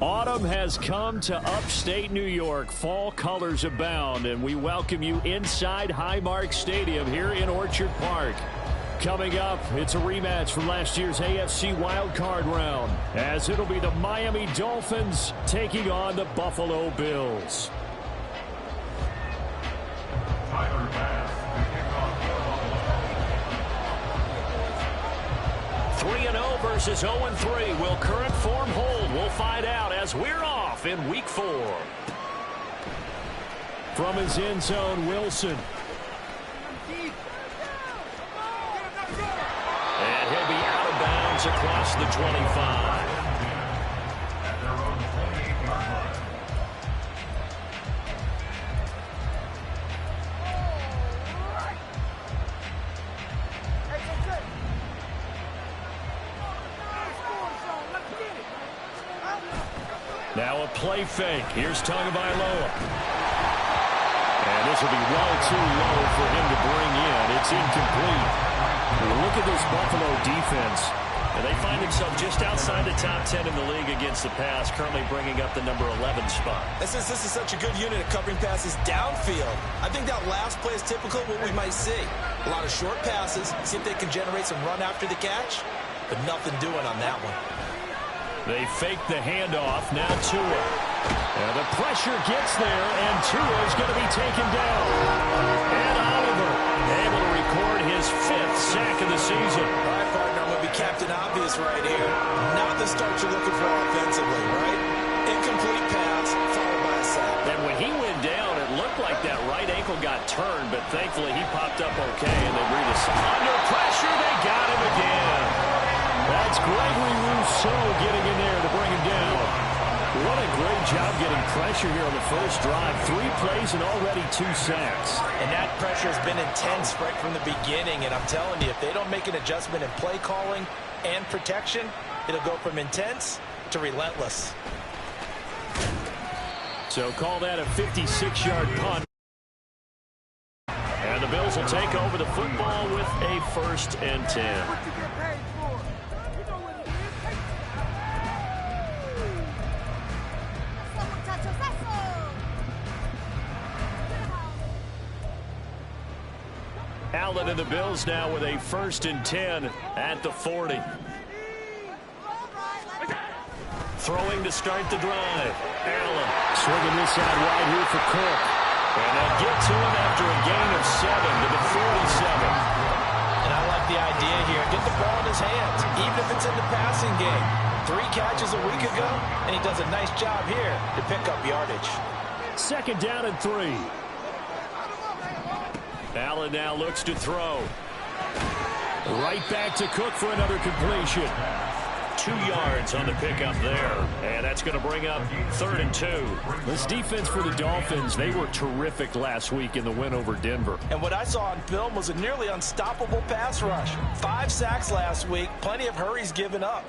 Autumn has come to upstate New York. Fall colors abound, and we welcome you inside Highmark Stadium here in Orchard Park. Coming up, it's a rematch from last year's AFC wildcard round, as it'll be the Miami Dolphins taking on the Buffalo Bills. 3-0 versus 0-3. Will current form hold? We'll find out as we're off in Week 4. From his end zone, Wilson. And he'll be out of bounds across the 25. Now a play fake. Here's Tagovailoa. And this will be well too low for him to bring in. It's incomplete. Look at this Buffalo defense. And they find themselves just outside the top 10 in the league against the pass, currently bringing up the number 11 spot. This is such a good unit of covering passes downfield. I think that last play is typical of what we might see. A lot of short passes, see if they can generate some run after the catch, but nothing doing on that one. They fake the handoff. Now Tua. And the pressure gets there, and Tua is going to be taken down. And Oliver able to record his 5th sack of the season. All right, partner, I'm going to be Captain Obvious right here. Not the start you're looking for offensively, right? Incomplete pass, followed by a sack. And when he went down, it looked like that right ankle got turned, but thankfully he popped up okay, and they read us. Under pressure, they got him again. That's Gregory Rousseau getting in there to bring him down. What a great job getting pressure here on the first drive. 3 plays and already 2 sacks. And that pressure has been intense right from the beginning. And I'm telling you, if they don't make an adjustment in play calling and protection, it'll go from intense to relentless. So call that a 56-yard punt. And the Bills will take over the football with a 1st and 10. Allen and the Bills now with a 1st and 10 at the 40. Throwing to start the drive. Allen swinging this out wide here for Cook. And they'll get to him after a gain of 7 to the 47. And I like the idea here. Get the ball in his hands, even if it's in the passing game. 3 catches a week ago, and he does a nice job here to pick up yardage. 2nd down and 3. Allen now looks to throw. Right back to Cook for another completion. 2 yards on the pickup there. And that's going to bring up 3rd and 2. This defense for the Dolphins, they were terrific last week in the win over Denver. And what I saw on film was a nearly unstoppable pass rush. 5 sacks last week, plenty of hurries given up.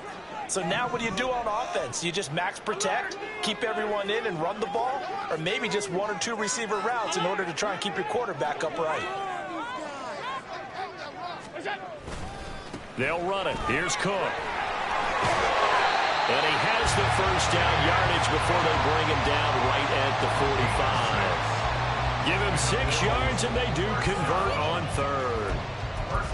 So now what do you do on offense? You just max protect, keep everyone in and run the ball, or maybe just 1 or 2 receiver routes in order to try and keep your quarterback upright. They'll run it. Here's Cook. And he has the 1st down yardage before they bring him down right at the 45. Give him 6 yards, and they do convert on 3rd.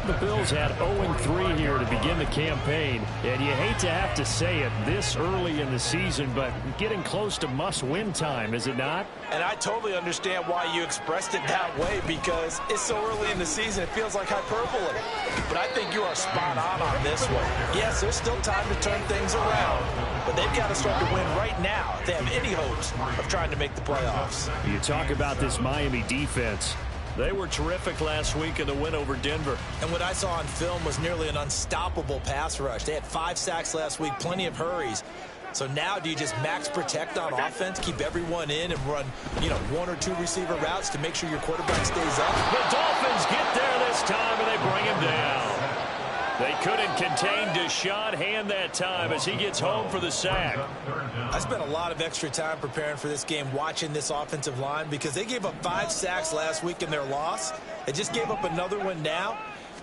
The Bills had 0-3 here to begin the campaign, and you hate to have to say it this early in the season, but getting close to must-win time, is it not? And I totally understand why you expressed it that way, because it's so early in the season, it feels like hyperbole. But I think you are spot on this one. Yes, there's still time to turn things around, but they've got to start to win right now if they have any hopes of trying to make the playoffs. You talk about this Miami defense. They were terrific last week in the win over Denver. And what I saw on film was nearly an unstoppable pass rush. They had 5 sacks last week, plenty of hurries. So now do you just max protect on offense, keep everyone in and run, 1 or 2 receiver routes to make sure your quarterback stays up? The Dolphins get there this time, and they bring him down. They couldn't contain Deshaun Hand that time as he gets home for the sack. I spent a lot of extra time preparing for this game, watching this offensive line, because they gave up 5 sacks last week in their loss. They just gave up another one now.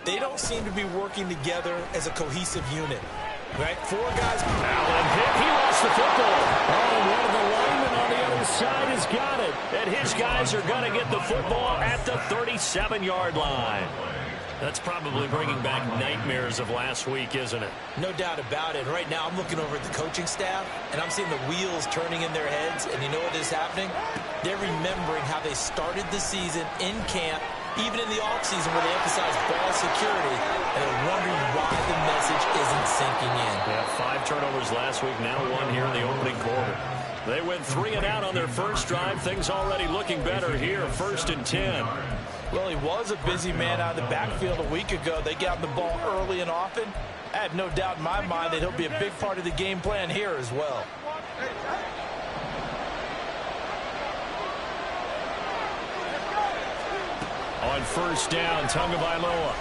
They don't seem to be working together as a cohesive unit. Right, four guys. Allen hit. He lost the football. Oh, one of the linemen on the other side has got it. And his guys are going to get the football at the 37-yard line. That's probably bringing back nightmares of last week, isn't it? No doubt about it. Right now, I'm looking over at the coaching staff, and I'm seeing the wheels turning in their heads. And you know what is happening? They're remembering how they started the season in camp, even in the offseason where they emphasized ball security, and they're wondering why the message isn't sinking in. Yeah, 5 turnovers last week, now 1 here in the opening quarter. They went 3 and out on their first drive. Things already looking better here, 1st and 10. Well, he was a busy man out of the backfield a week ago. They got the ball early and often. I have no doubt in my mind that he'll be a big part of the game plan here as well. On 1st down, Tagovailoa.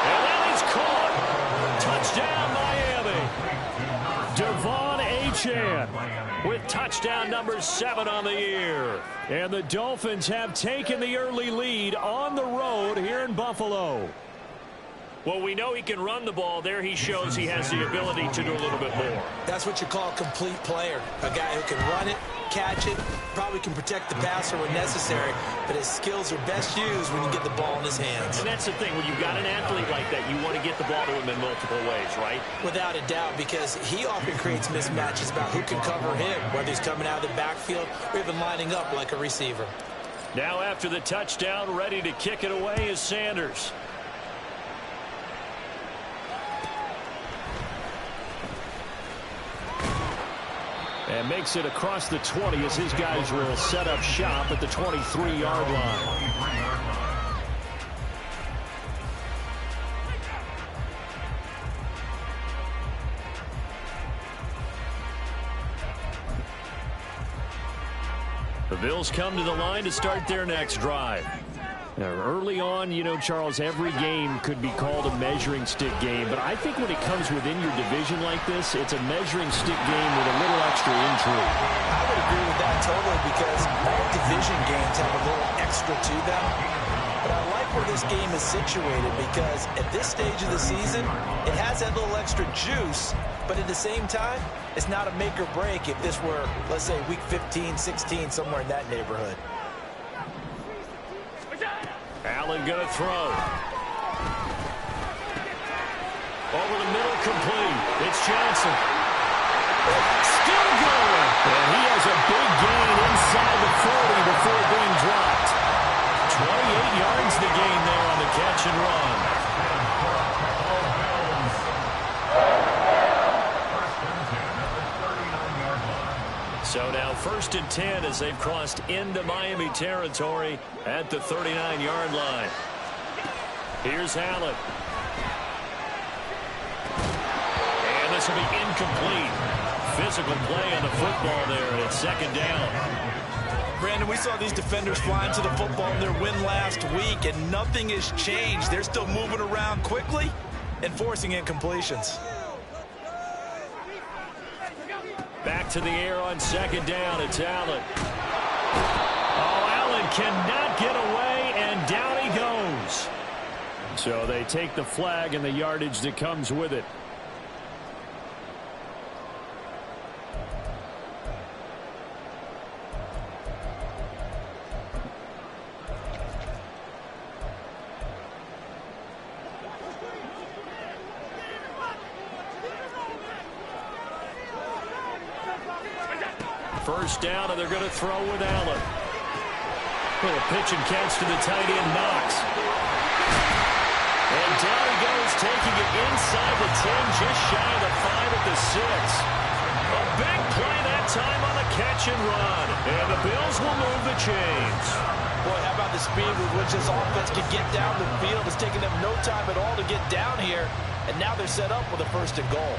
And then he's caught. Touchdown, Miami. Devon Achane with touchdown number 7 on the year. And the Dolphins have taken the early lead on the road here in Buffalo. Well, we know he can run the ball. There he shows he has the ability to do a little bit more. That's what you call a complete player. A guy who can run it, catch it, probably can protect the passer when necessary, but his skills are best used when you get the ball in his hands. And that's the thing. When you've got an athlete like that, you want to get the ball to him in multiple ways, right? Without a doubt, because he often creates mismatches about who can cover him, whether he's coming out of the backfield or even lining up like a receiver. Now after the touchdown, ready to kick it away is Sanders. And makes it across the 20 as his guys will set up shop at the 23-yard line. The Bills come to the line to start their next drive. Now, early on, you know, Charles, every game could be called a measuring stick game, but I think when it comes within your division like this, it's a measuring stick game with a little extra intrigue. I would agree with that totally, because all division games have a little extra to them. But I like where this game is situated, because at this stage of the season, it has that little extra juice, but at the same time, it's not a make or break if this were, let's say, week 15, 16, somewhere in that neighborhood. Allen going to throw. Over the middle, complete. It's Johnson. Still going. And he has a big gain inside the 40 before being dropped. 28 yards the gain there on the catch and run. So now 1st and 10 as they've crossed into Miami territory at the 39-yard line. Here's Allen. And this will be incomplete. Physical play on the football there, and it's 2nd down. Brandon, we saw these defenders flying to the football in their win last week, and nothing has changed. They're still moving around quickly and forcing incompletions. Back to the air on 2nd down. It's Allen. Oh, Allen cannot get away, and down he goes. So they take the flag and the yardage that comes with it. First down, and they're going to throw with Allen. Little pitch and catch to the tight end, Knox. And down he goes, taking it inside the 10, just shy of the 5 at the 6. A big play that time on the catch and run. And the Bills will move the chains. Boy, how about the speed with which this offense can get down the field? It's taking them no time at all to get down here. And now they're set up with a 1st and goal.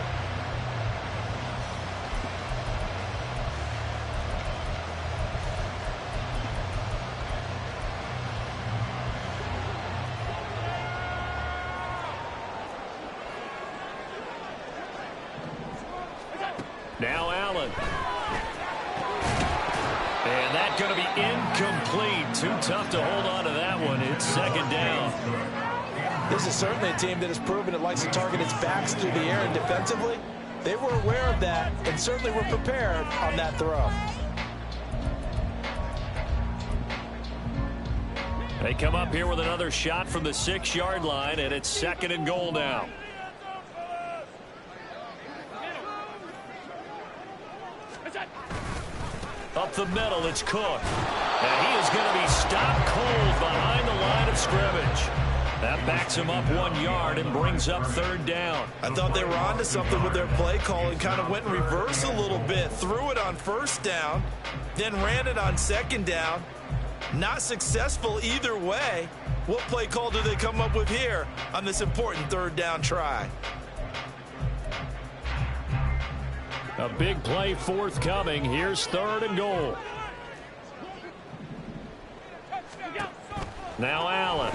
Now Allen. And that's going to be incomplete. Too tough to hold on to that one. It's 2nd down. This is certainly a team that has proven it likes to target its backs through the air, and defensively, they were aware of that and certainly were prepared on that throw. They come up here with another shot from the 6-yard line, and it's 2nd and goal now. Up the middle, it's Cook. And he is going to be stopped cold behind the line of scrimmage. That backs him up 1 yard and brings up 3rd down. I thought they were onto something with their play call and kind of went in reverse a little bit. Threw it on 1st down, then ran it on 2nd down. Not successful either way. What play call do they come up with here on this important 3rd down try? A big play forthcoming. Here's 3rd and goal. Now Allen.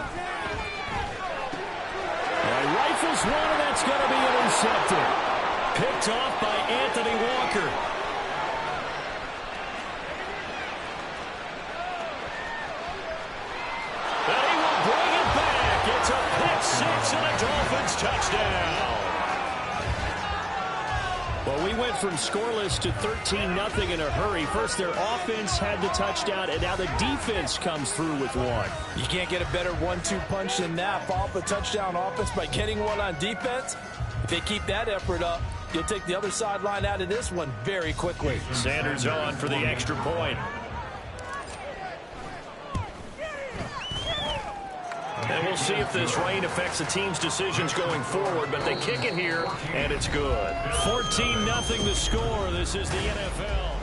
Rifles one, and that's going to be intercepted. Picked off by Anthony Walker. And he will bring it back. It's a pick six and a Dolphins touchdown. Well, we went from scoreless to 13-0 in a hurry. First, their offense had the touchdown, and now the defense comes through with one. You can't get a better 1-2 punch than that. Follow up a touchdown offense by getting one on defense. If they keep that effort up, you'll take the other sideline out of this one very quickly. Sanders on for the extra point. And we'll see if this rain affects the team's decisions going forward, but they kick it here, and it's good. 14-0 the score. This is the NFL.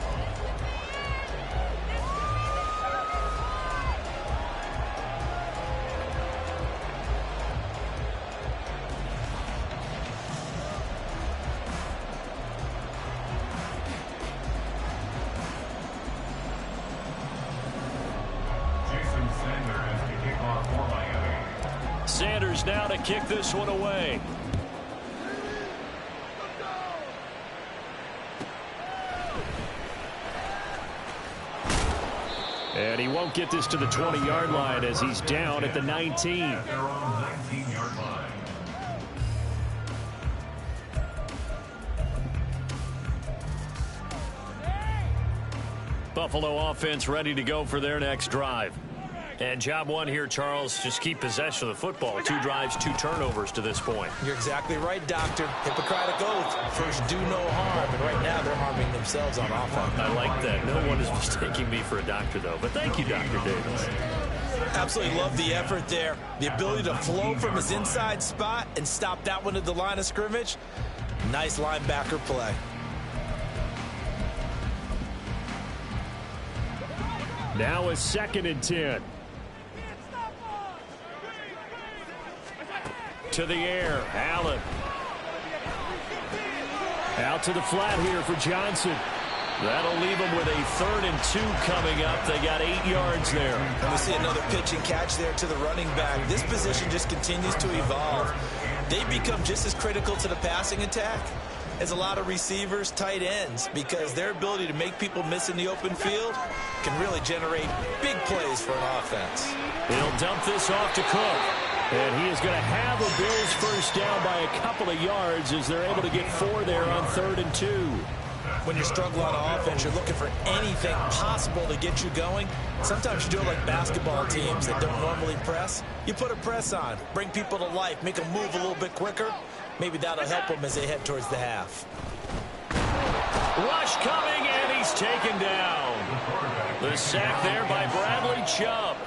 Sanders now to kick this one away. And he won't get this to the 20-yard line as he's down at the 19. Buffalo offense ready to go for their next drive. And job one here, Charles, just keep possession of the football. 2 drives, 2 turnovers to this point. You're exactly right, Doctor. Hippocratic oath. First, do no harm. And right now, they're harming themselves on offense. I like that. No one is mistaking me for a doctor, though. But thank you, Dr. Davis. Absolutely love the effort there. The ability to flow from his inside spot and stop that one at the line of scrimmage. Nice linebacker play. Now a 2nd and 10. To the air, Allen. Out to the flat here for Johnson. That'll leave them with a 3rd and 2 coming up. They got 8 yards there. And we see another pitch and catch there to the running back. This position just continues to evolve. They become just as critical to the passing attack as a lot of receivers, tight ends, because their ability to make people miss in the open field can really generate big plays for an offense. He'll dump this off to Cook. And he is going to have a Bills first down by a couple of yards as they're able to get 4 there on 3rd and 2. When you struggle on offense, you're looking for anything possible to get you going. Sometimes you do it like basketball teams that don't normally press. You put a press on, bring people to life, make them move a little bit quicker. Maybe that'll help them as they head towards the half. Rush coming, and he's taken down. The sack there by Bradley Chubb.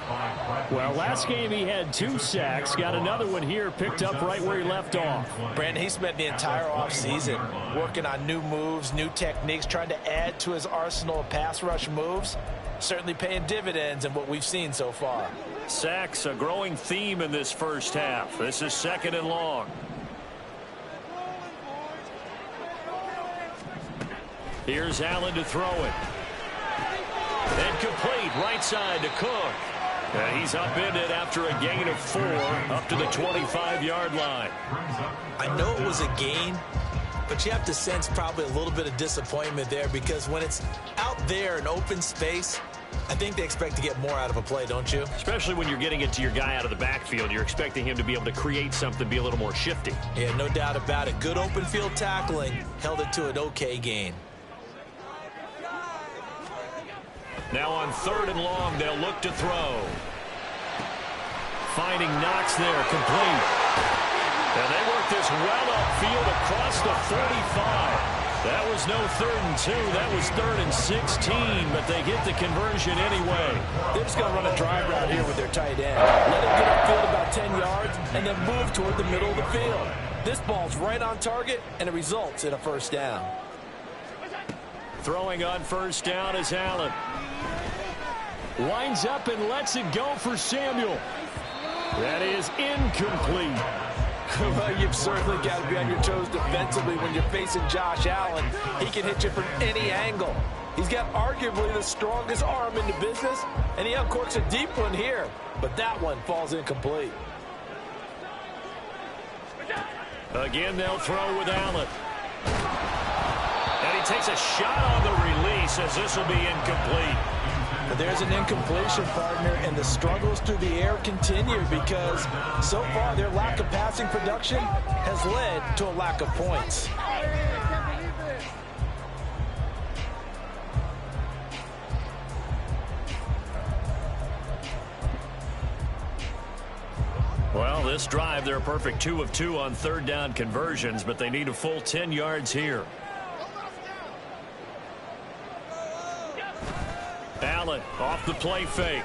Well, last game he had 2 sacks. Got another one here, picked up right where he left off. Brandon, he spent the entire offseason working on new moves, new techniques, trying to add to his arsenal of pass rush moves. Certainly paying dividends in what we've seen so far. Sacks, a growing theme in this first half. This is 2nd and long. Here's Allen to throw it. And complete, right side to Cook. And he's upended after a gain of 4 up to the 25-yard line. I know it was a gain, but you have to sense probably a little bit of disappointment there because when it's out there in open space, I think they expect to get more out of a play, don't you? Especially when you're getting it to your guy out of the backfield. You're expecting him to be able to create something, be a little more shifty. Yeah, no doubt about it. Good open field tackling. Held it to an okay gain. Now on 3rd and long, they'll look to throw. Finding Knox there, complete. And they work this well upfield across the 45. That was no 3rd and 2. That was 3rd and 16, but they get the conversion anyway. They're just going to run a drive route here with their tight end. Let him get upfield about 10 yards and then move toward the middle of the field. This ball's right on target, and it results in a first down. Throwing on first down is Allen. Winds up and lets it go for Samuel. That is incomplete. Well, you've certainly got to be on your toes defensively when you're facing Josh Allen. He can hit you from any angle. He's got arguably the strongest arm in the business, and he uncorks a deep one here. But that one falls incomplete. Again, they'll throw with Allen. And he takes a shot on the release as this will be incomplete. But there's an incompletion, partner, and the struggles through the air continue because so far their lack of passing production has led to a lack of points. Well, this drive, they're a perfect 2 of 2 on 3rd down conversions, but they need a full 10 yards here. Allen off the play fake.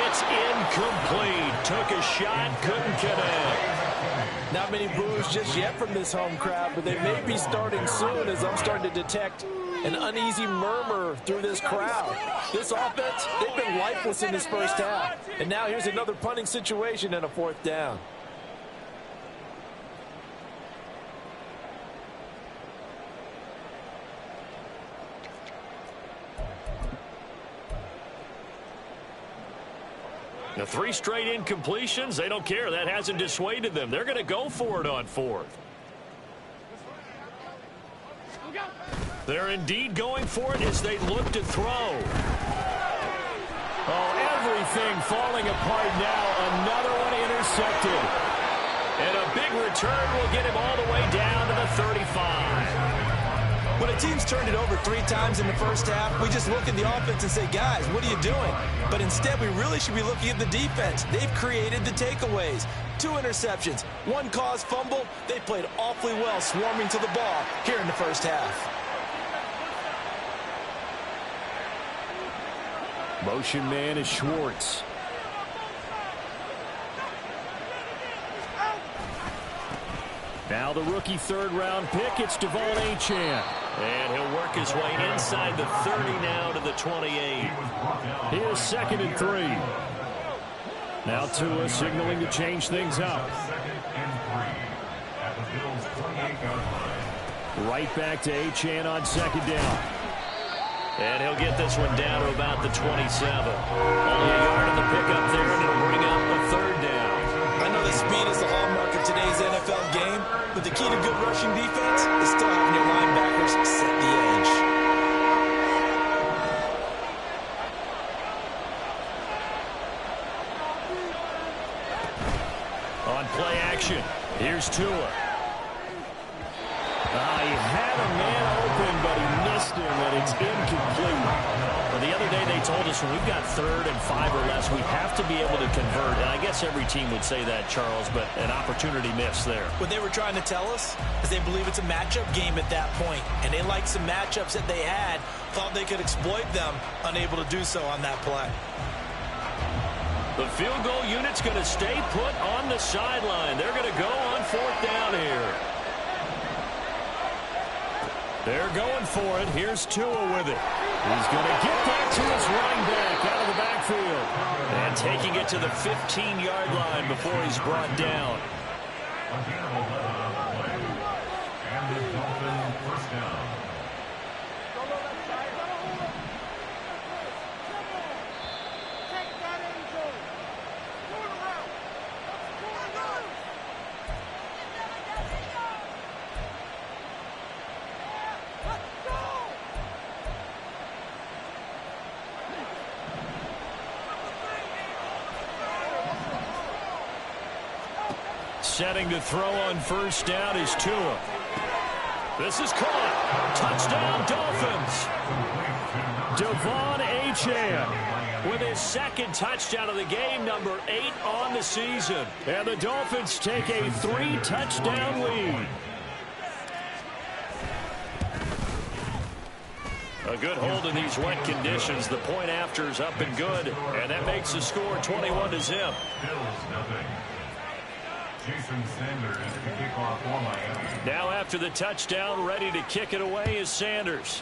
It's incomplete. Took a shot, couldn't connect. Not many boos just yet from this home crowd, but they may be starting soon as I'm starting to detect an uneasy murmur through this crowd. This offense, they've been lifeless in this first half. And now here's another punting situation and a 4th down. The 3 straight incompletions, they don't care. That hasn't dissuaded them. They're going to go for it on 4th. They're indeed going for it as they look to throw. Oh, everything falling apart now. Another one intercepted. And a big return will get him all the way down to the 35. When a team's turned it over 3 times in the first half, we just look at the offense and say, guys, what are you doing? But instead, we really should be looking at the defense. They've created the takeaways. 2 interceptions, 1 caused fumble. They played awfully well swarming to the ball here in the first half. Motion man is Schwartz. Now the rookie 3rd-round pick, it's Devon Achane. And he'll work his way inside the 30 now to the 28. Here's 2nd and 3. Now Tua signaling to change things up. Right back to Achane on 2nd down. And he'll get this one down to about the 27. Only a yard on the pickup there, and it'll bring up a 3rd down. I know that speed is the hallmark of today's NFL game, but the key to good rushing defense is still having your linebackers set the edge. On play action, here's Tua. He had a man open, but he missed him, and it's incomplete. Well, the other day they told us when we've got 3rd and 5 or less, we have to be able to convert. And I guess every team would say that, Charles, but an opportunity missed there. What they were trying to tell us is they believe it's a matchup game at that point, and they liked some matchups that they had, thought they could exploit them, unable to do so on that play. The field goal unit's going to stay put on the sideline. They're going to go on 4th down here. They're going for it. Here's Tua with it. He's going to get that to his running back out of the backfield. And taking it to the 15-yard line before he's brought down. Setting to throw on first down is Tua. This is caught. Touchdown, Dolphins. Devon Achane with his second touchdown of the game, number 8 on the season. And the Dolphins take a 3-touchdown lead. A good hold in these wet conditions. The point after is up and good, and that makes the score 21-0. Now after the touchdown, ready to kick it away is Sanders.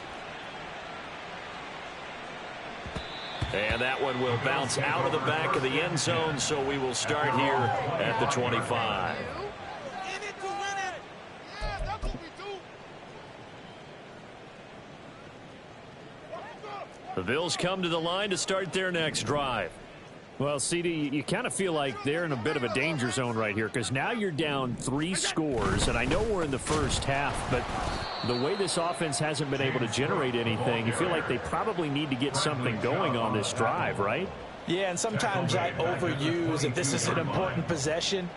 And that one will bounce out of the back of the end zone, so we will start here at the 25. The Bills come to the line to start their next drive. Well, CD, you kind of feel like they're in a bit of a danger zone right here because now you're down 3 scores, and I know we're in the first half, but the way this offense hasn't been able to generate anything, you feel like they probably need to get something going on this drive, right? Yeah, and sometimes I overuse if this is an important possession.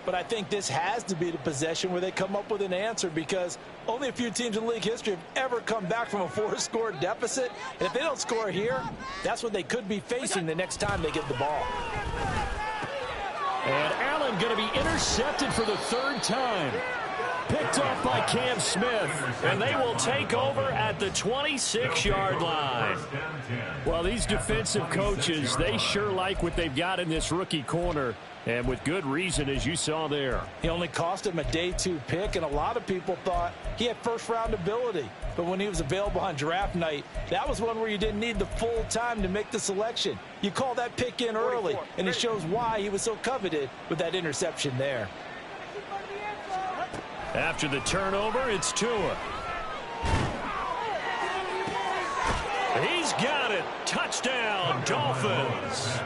But I think this has to be the possession where they come up with an answer because only a few teams in league history have ever come back from a 4-score deficit. And if they don't score here, that's what they could be facing the next time they get the ball. And Allen going to be intercepted for the 3rd time. Picked off by Cam Smith, and they will take over at the 26-yard line. Well, these defensive coaches, they sure like what they've got in this rookie corner, and with good reason, as you saw there. He only cost him a day 2 pick, and a lot of people thought he had first-round ability. But when he was available on draft night, that was one where you didn't need the full time to make the selection. You call that pick in early, and it shows why he was so coveted with that interception there. After the turnover, it's Tua. He's got it. Touchdown, Dolphins.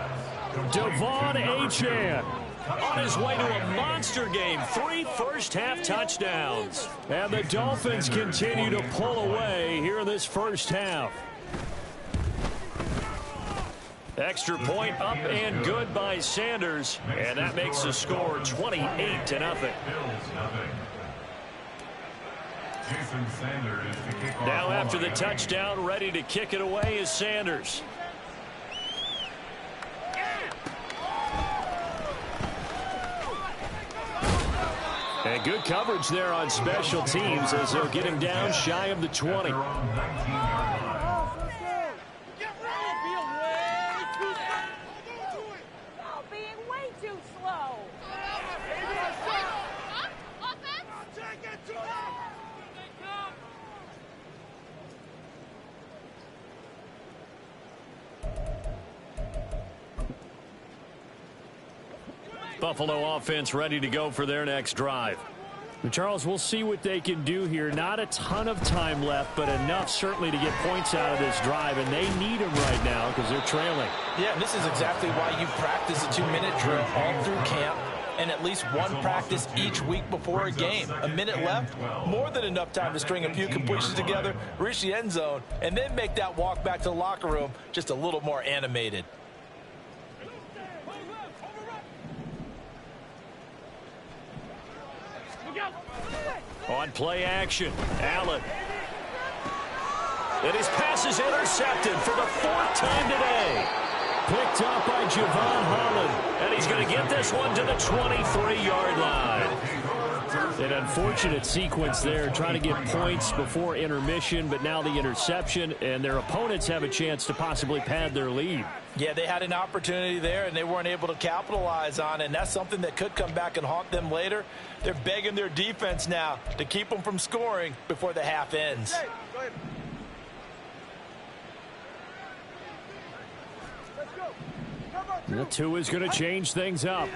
Devon Achane on his way to a monster game. 3 first-half touchdowns. And the Dolphins continue to pull away here in this first half. Extra point up and good by Sanders. And that makes the score 28-0. Now after the touchdown, ready to kick it away is Sanders. And good coverage there on special teams as they'll get him down shy of the 20. Buffalo offense ready to go for their next drive. And Charles, we'll see what they can do here. Not a ton of time left, but enough certainly to get points out of this drive, and they need them right now because they're trailing. Yeah, and this is exactly why you practice a 2-minute drill all through camp and at least one practice each week before a game. A minute left, more than enough time to string a few completions together, reach the end zone, and then make that walk back to the locker room just a little more animated. On play action, Allen. And his pass is intercepted for the 4th time today. Picked up by Javon Holland. And he's going to get this one to the 23-yard line. An unfortunate sequence there, trying to get points before intermission, but now the interception, and their opponents have a chance to possibly pad their lead. Yeah, they had an opportunity there, and they weren't able to capitalize on it, and that's something that could come back and haunt them later. They're begging their defense now to keep them from scoring before the half ends. The 2 is going to change things up.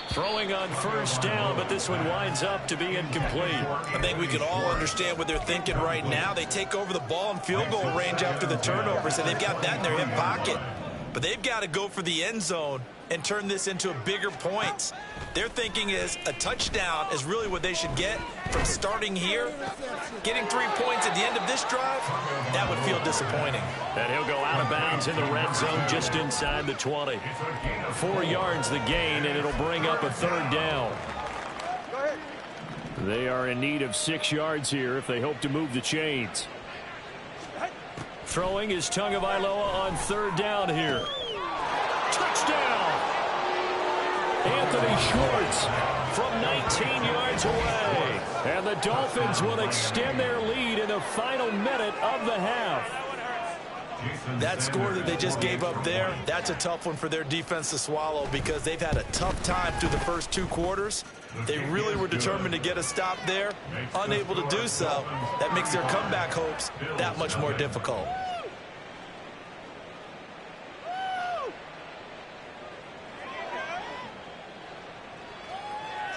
Throwing on first down, but this one winds up to be incomplete. I think we can all understand what they're thinking right now. They take over the ball in field goal range after the turnover, so they've got that in their hip pocket. But they've got to go for the end zone and turn this into bigger points. Their thinking is a touchdown is really what they should get from starting here. Getting 3 points at the end of this drive, that would feel disappointing. And he'll go out of bounds in the red zone just inside the 20. 4 yards the gain, and it'll bring up a 3rd down. They are in need of 6 yards here if they hope to move the chains. Throwing is Tagovailoa on 3rd down here. Touchdown! Anthony Schwartz from 19 yards away. And the Dolphins will extend their lead in the final minute of the half. That score that they just gave up there, that's a tough one for their defense to swallow because they've had a tough time through the first 2 quarters. They really were determined to get a stop there, unable to do so. That makes their comeback hopes that much more difficult.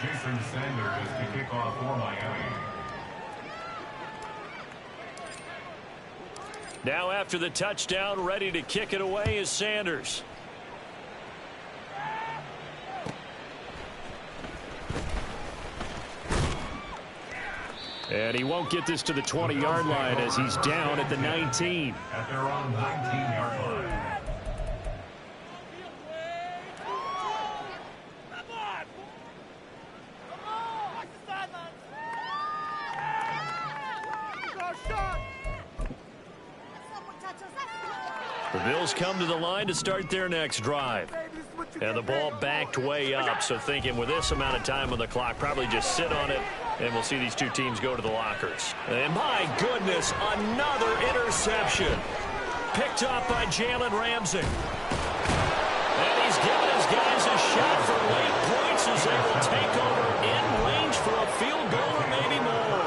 Jason Sanders is to kick off for Miami. Now after the touchdown, ready to kick it away is Sanders. And he won't get this to the 20-yard line as he's down at the 19. At their own 19-yard line. The Bills come to the line to start their next drive. And the ball backed way up, so thinking with this amount of time on the clock, probably just sit on it, and we'll see these 2 teams go to the lockers. And my goodness, another interception. Picked up by Jalen Ramsey. And he's giving his guys a shot for late points as they will take over in range for a field goal or maybe more.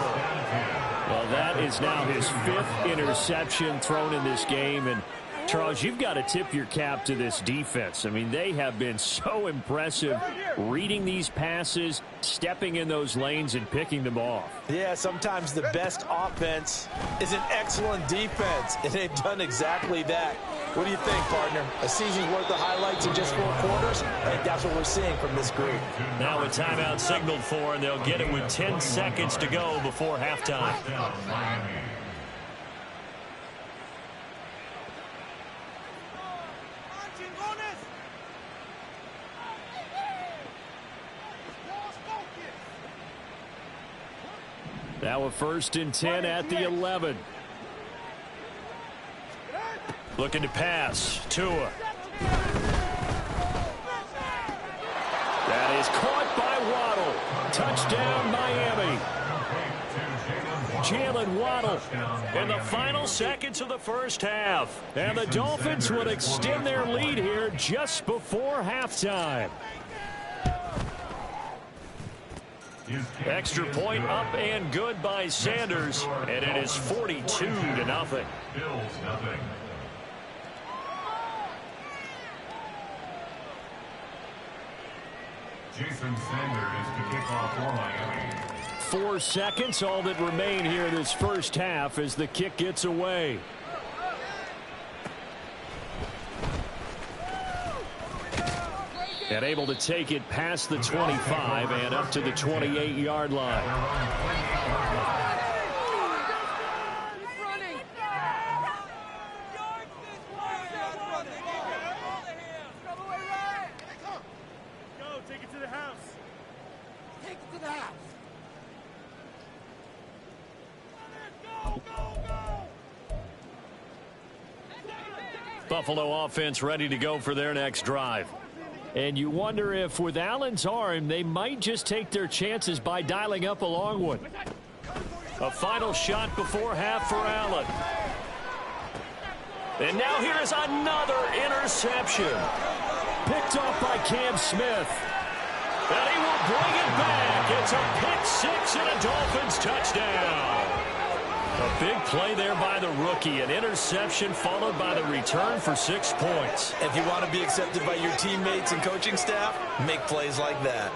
Well, that is now his 5th interception thrown in this game, and Charles, you've got to tip your cap to this defense. I mean, they have been so impressive reading these passes, stepping in those lanes, and picking them off. Yeah, sometimes the best offense is an excellent defense, and they've done exactly that. What do you think, partner? A season's worth of highlights in just 4 quarters? I think that's what we're seeing from this group. Now a timeout signaled for, and they'll get it with 10 seconds to go before halftime. Now a 1st and 10 at the 11. Looking to pass. Tua. That is caught by Waddle. Touchdown, Miami. Jalen Waddle in the final seconds of the first half. And the Dolphins would extend their lead here just before halftime. Extra point up and good by Sanders, and it is 42-0. Bills nothing. Jason Sanders to kick off for Miami. 4 seconds, all that remain here in this first half as the kick gets away. And able to take it past the 25 and up to the 28-yard line. Go, take it to the house. Take it to the house. Go, go, go. Buffalo offense ready to go for their next drive. And you wonder if with Allen's arm, they might just take their chances by dialing up a long one. A final shot before half for Allen. And now here is another interception. Picked off by Cam Smith. And he will bring it back. It's a pick 6 and a Dolphins touchdown. A big play there by the rookie. An interception followed by the return for 6 points. If you want to be accepted by your teammates and coaching staff, make plays like that.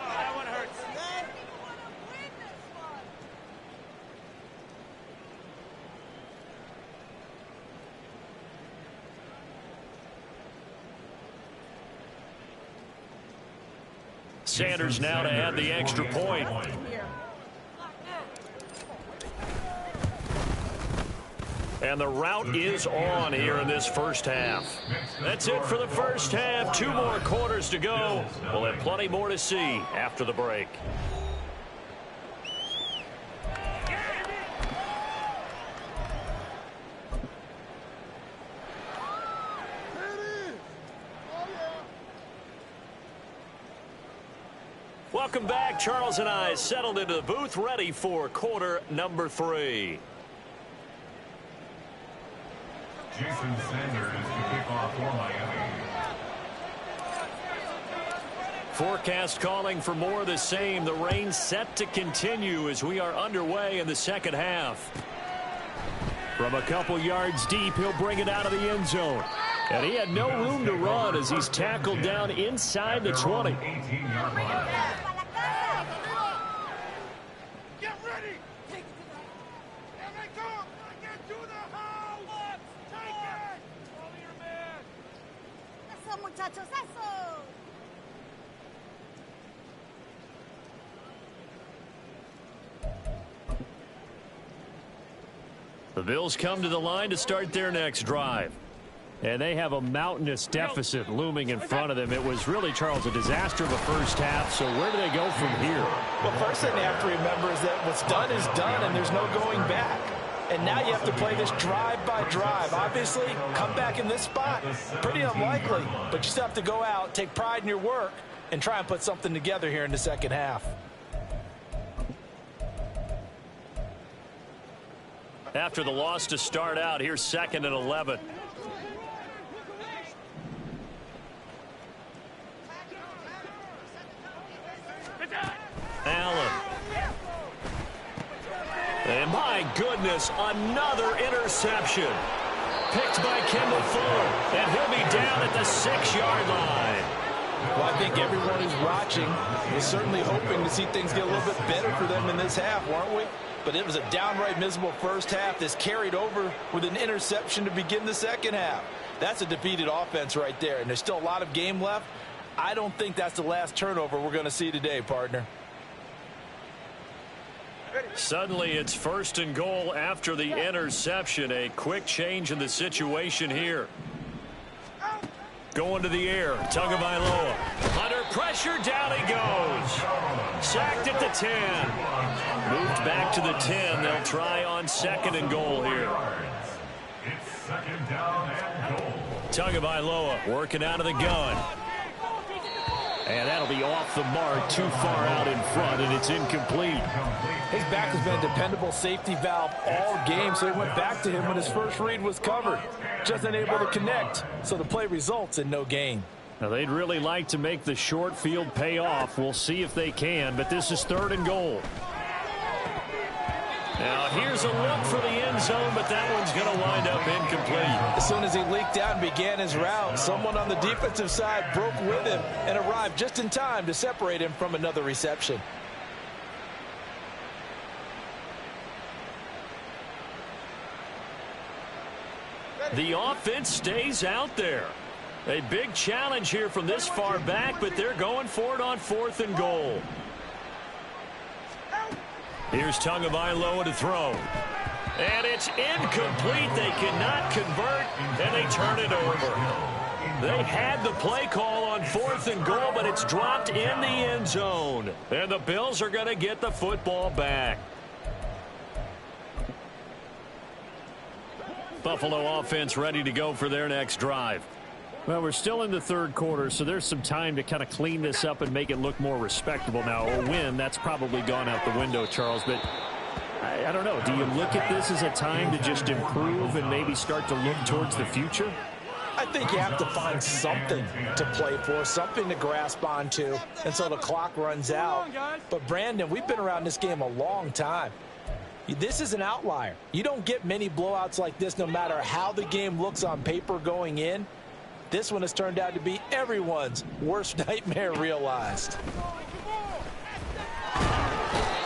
That one hurts. Sanders now to add the extra point. And the route is on here in this first half. That's it for the first half. 2 more quarters to go. We'll have plenty more to see after the break. Welcome back. Charles and I settled into the booth, ready for quarter number 3. Jason Sanders to kick off for Miami. Forecast calling for more of the same. The rain set to continue as we are underway in the second half. From a couple yards deep, he'll bring it out of the end zone. And he had no room to run as he's tackled down inside the 20. 18-yard line. Get ready! Take it to the house! Here they come! Get to the house! Take it! Follow your man! Eso, muchachos, eso! The Bills come to the line to start their next drive. And they have a mountainous deficit looming in front of them. It was really, Charles, a disaster of the first half. So where do they go from here? Well, first thing they have to remember is that what's done is done, and there's no going back. And now you have to play this drive by drive. Obviously, come back in this spot, pretty unlikely. But you still have to go out, take pride in your work, and try and put something together here in the second half. After the loss to start out, here's 2nd and 11. Allen. And my goodness, another interception. Picked by Kendall Fuller. And he'll be down at the 6-yard line. Well, I think everyone who's watching is certainly hoping to see things get a little bit better for them in this half, weren't we? But it was a downright miserable first half. This carried over with an interception to begin the second half. That's a defeated offense right there. And there's still a lot of game left. I don't think that's the last turnover we're going to see today, partner. Suddenly it's 1st and goal after the interception. A quick change in the situation here. Going to the air. Tagovailoa. Under pressure, down he goes. Sacked at the 10. Moved back to the 10. They'll try on 2nd and goal here. It's 2nd down and goal. Tagovailoa working out of the gun. And that'll be off the mark, too far out in front, and it's incomplete. His back has been a dependable safety valve all game, so he went back to him when his first read was covered. Just unable to connect, so the play results in no gain. Now, they'd really like to make the short field pay off. We'll see if they can, but this is 3rd and goal. Now, here's a look for the end zone, but that one's going to wind up incomplete. As soon as he leaked out and began his route, someone on the defensive side broke with him and arrived just in time to separate him from another reception. The offense stays out there. A big challenge here from this far back, but they're going for it on 4th and goal. Here's Tagovailoa to throw. And it's incomplete. They cannot convert, and they turn it over. They had the play call on 4th and goal, but it's dropped in the end zone. And the Bills are going to get the football back. Buffalo offense ready to go for their next drive. Well, we're still in the 3rd quarter, so there's some time to kind of clean this up and make it look more respectable now. A win, that's probably gone out the window, Charles, but I don't know. Do you look at this as a time to just improve and maybe start to look towards the future? I think you have to find something to play for, something to grasp onto until the clock runs out. But, Brandon, we've been around this game a long time. This is an outlier. You don't get many blowouts like this no matter how the game looks on paper going in. This one has turned out to be everyone's worst nightmare realized.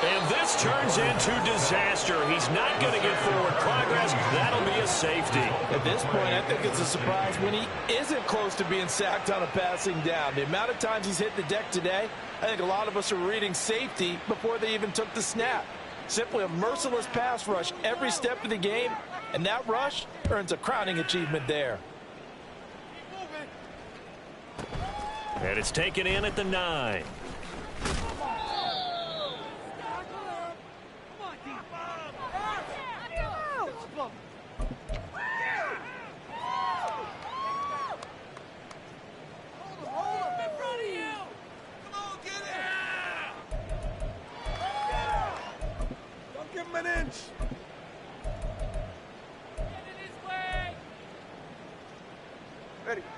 And this turns into disaster. He's not going to get forward progress. That'll be a safety. At this point, I think it's a surprise when he isn't close to being sacked on a passing down. The amount of times he's hit the deck today, I think a lot of us are reading safety before they even took the snap. Simply a merciless pass rush every step of the game, and that rush earns a crowning achievement there. And it's taken in at the 9.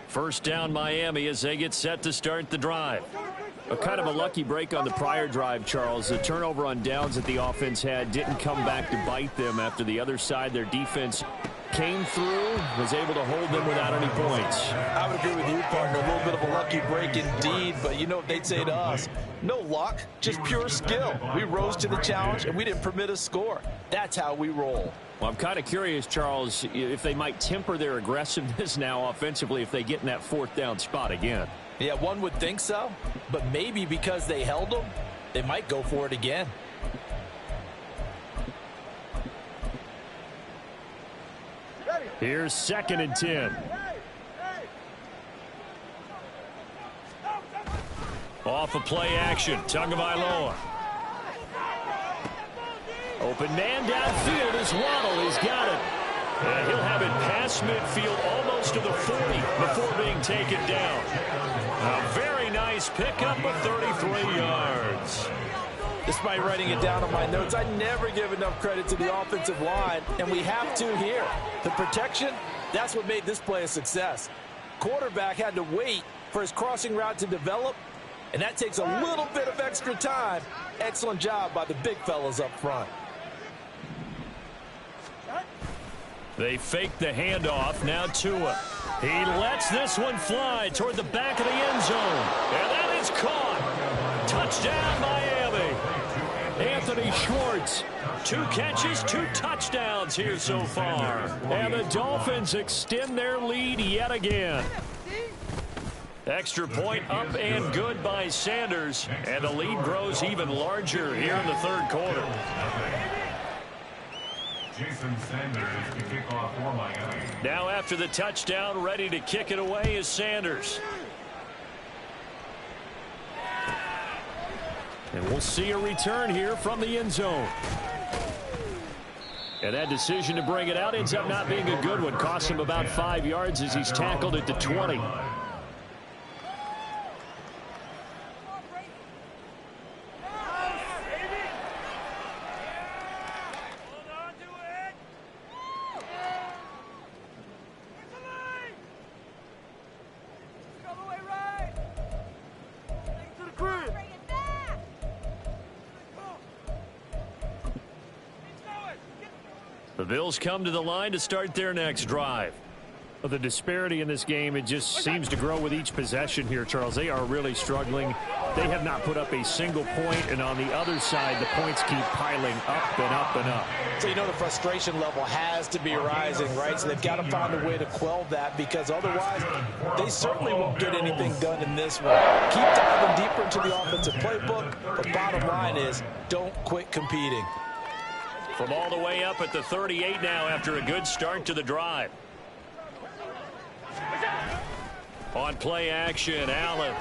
First down Miami as they get set to start the drive. A kind of a lucky break on the prior drive, Charles. The turnover on downs that the offense had didn't come back to bite them after the other side. Their defense came through, was able to hold them without any points. I would agree with you, partner. A little bit of a lucky break indeed, but you know what they'd say to us? No luck, just pure skill. We rose to the challenge, and we didn't permit a score. That's how we roll. Well, I'm kind of curious, Charles, if they might temper their aggressiveness now offensively if they get in that fourth down spot again. Yeah, one would think so, but maybe because they held them, they might go for it again. Here's 2nd and 10. Off of play action, Tagovailoa. Open man downfield is Waddle. He's got it. And he'll have it past midfield almost to the 40 before being taken down. A very nice pickup of 33 yards. Despite writing it down on my notes, I never give enough credit to the offensive line, and we have to here. The protection, that's what made this play a success. Quarterback had to wait for his crossing route to develop, and that takes a little bit of extra time. Excellent job by the big fellas up front. They fake the handoff. Now Tua. He lets this one fly toward the back of the end zone. And that is caught. Touchdown, Miami. Anthony Schwartz. 2 catches, 2 touchdowns here so far. And the Dolphins extend their lead yet again. Extra point up and good by Sanders. And the lead grows even larger here in the third quarter. Jason Sanders to kick off for Miami. Now after the touchdown, ready to kick it away is Sanders. And we'll see a return here from the end zone. And that decision to bring it out ends up not being a good one. Costs him about 5 yards as he's tackled at the 20. The Bills come to the line to start their next drive. Well, the disparity in this game, it just seems to grow with each possession here, Charles. They are really struggling. They have not put up a single point, and on the other side, the points keep piling up and up and up. So you know the frustration level has to be rising, right? So they've got to find a way to quell that, because otherwise they certainly won't get anything done in this one. Keep diving deeper into the offensive playbook, but bottom line is don't quit competing. From all the way up at the 38 now after a good start to the drive. On play action, Allen.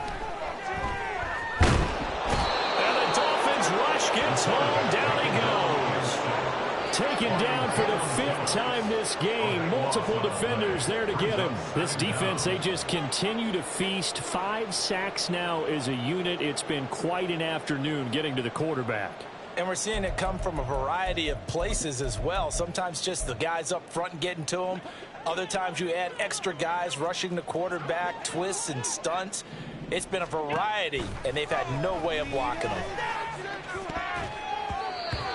And the Dolphins rush gets home. Down he goes. Taken down for the 5th time this game. Multiple defenders there to get him. This defense, they just continue to feast. 5 sacks now as a unit. It's been quite an afternoon getting to the quarterback. And we're seeing it come from a variety of places as well. Sometimes just the guys up front and getting to them. Other times you add extra guys rushing the quarterback, twists and stunts. It's been a variety, and they've had no way of blocking them.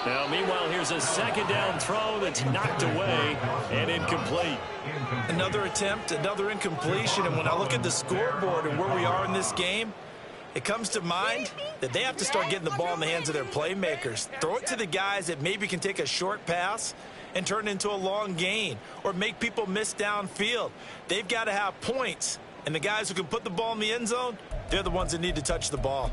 Now, meanwhile, here's a 2nd down throw that's knocked away and incomplete. Another attempt, another incompletion, and when I look at the scoreboard and where we are in this game, It comes to mind that they have to start getting the ball in the hands of their playmakers. Throw it to the guys that maybe can take a short pass and turn it into a long gain or make people miss downfield. They've got to have points, and the guys who can put the ball in the end zone, they're the ones that need to touch the ball.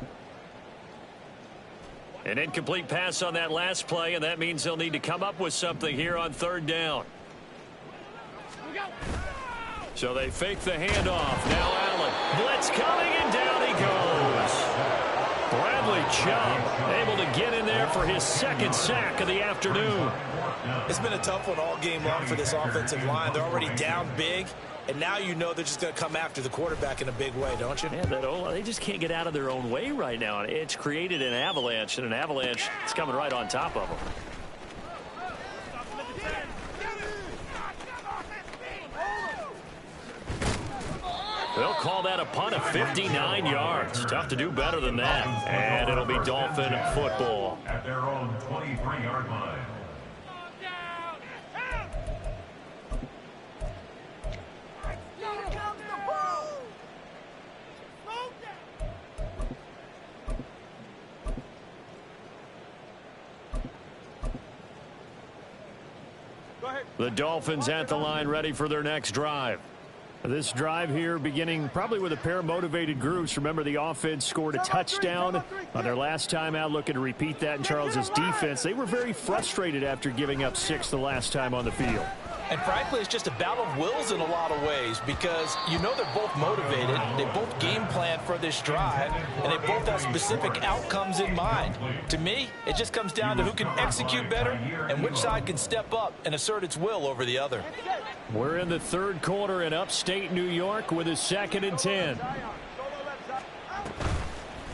An incomplete pass on that last play, and that means they'll need to come up with something here on third down. So they fake the handoff. Now Allen. Blitz coming, and down he goes. Bradley Chubb able to get in there for his second sack of the afternoon. It's been a tough one all game long for this offensive line. They're already down big, and now you know they're just going to come after the quarterback in a big way, don't you? Yeah, they just can't get out of their own way right now. It's created an avalanche, and an avalanche is coming right on top of them. They'll call that a punt of 59 yards. Tough to do better than that. And it'll be Dolphin football. At their own 23-yard line. The Dolphins at the line, ready for their next drive. This drive here beginning probably with a pair of motivated groups. Remember, the offense scored a touchdown on their last time out, looking to repeat that in Charles's defense. They were very frustrated after giving up 6 the last time on the field. And frankly, it's just a battle of wills in a lot of ways because you know they're both motivated. They both game plan for this drive, and they both have specific outcomes in mind. To me, it just comes down to who can execute better and which side can step up and assert its will over the other. We're in the third quarter in upstate New York with a 2nd and 10.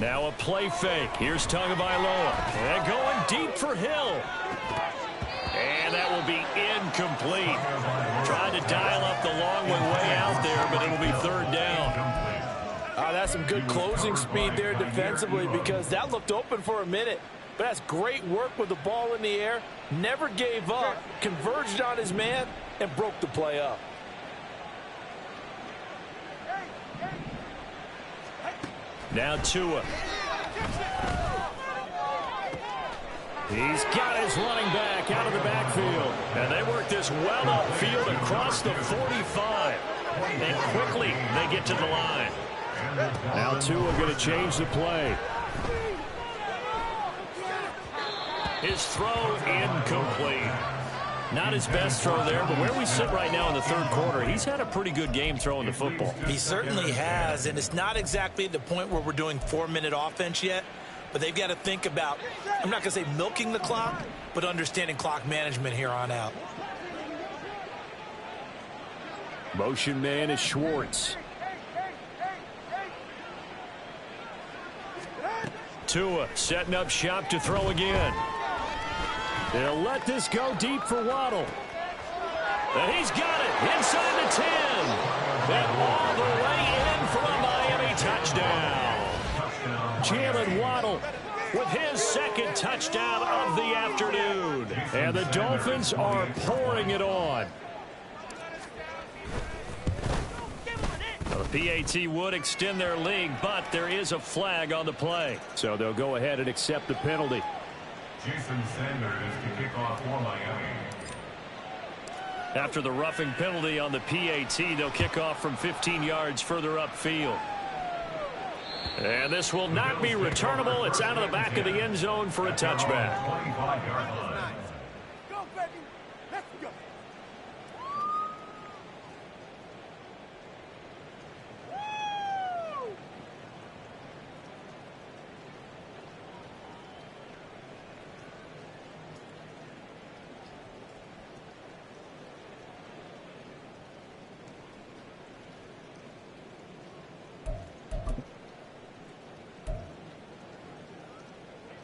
Now a play fake. Here's Tagovailoa. And going deep for Hill. And that will be incomplete. Trying to dial up the long one way out there, but it'll be third down. That's some good closing speed there defensively because that looked open for a minute. But that's great work with the ball in the air. Never gave up, converged on his man, and broke the play up. Now Tua. He's got his running back out of the backfield. And they work this well upfield across the 45. And quickly they get to the line. Now Tua going to change the play. His throw incomplete. Not his best throw there, but where we sit right now in the third quarter, he's had a pretty good game throwing the football. He certainly has, and it's not exactly at the point where we're doing 4-minute offense yet, but they've got to think about, I'm not going to say milking the clock, but understanding clock management here on out. Motion man is Schwartz. Tua setting up shop to throw again. They'll let this go deep for Waddle. And he's got it inside the 10. And all the way in for a Miami touchdown. Jalen Waddle with his second touchdown of the afternoon. And the Dolphins are pouring it on. Well, the PAT would extend their lead, but there is a flag on the play. So they'll go ahead and accept the penalty. Jason Sanders to kick off for Miami. After the roughing penalty on the PAT, they'll kick off from 15 yards further upfield. And this will not be returnable. It's out of the back of the end zone for a touchback. 25-yard line. Go, baby. Let's go.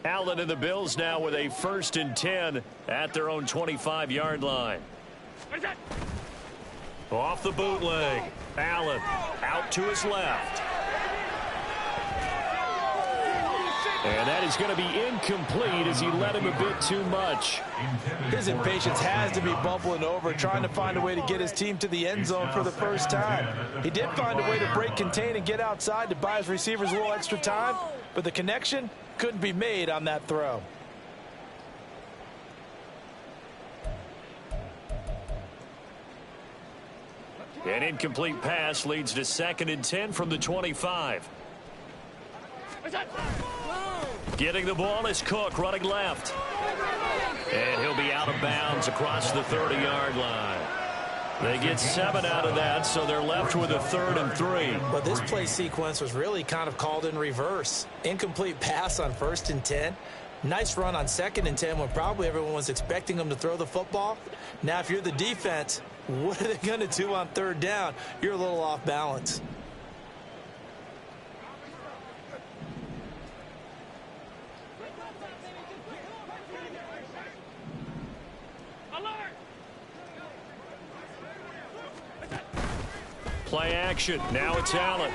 Allen and the Bills now with a 1st and 10 at their own 25-yard line. Off the bootleg. Allen out to his left. And that is going to be incomplete as he led him a bit too much. His impatience has to be bubbling over, trying to find a way to get his team to the end zone for the first time. He did find a way to break contain and get outside to buy his receivers a little extra time, but the connection couldn't be made on that throw. An incomplete pass leads to 2nd and 10 from the 25. Getting the ball is Cook running left. And he'll be out of bounds across the 30-yard line. They get 7 out of that, so they're left with a 3rd and 3. But this play sequence was really kind of called in reverse. Incomplete pass on 1st and 10. Nice run on 2nd and 10 when probably everyone was expecting them to throw the football. Now, if you're the defense, what are they going to do on 3rd down? You're a little off balance. Play action. Now it's Allen.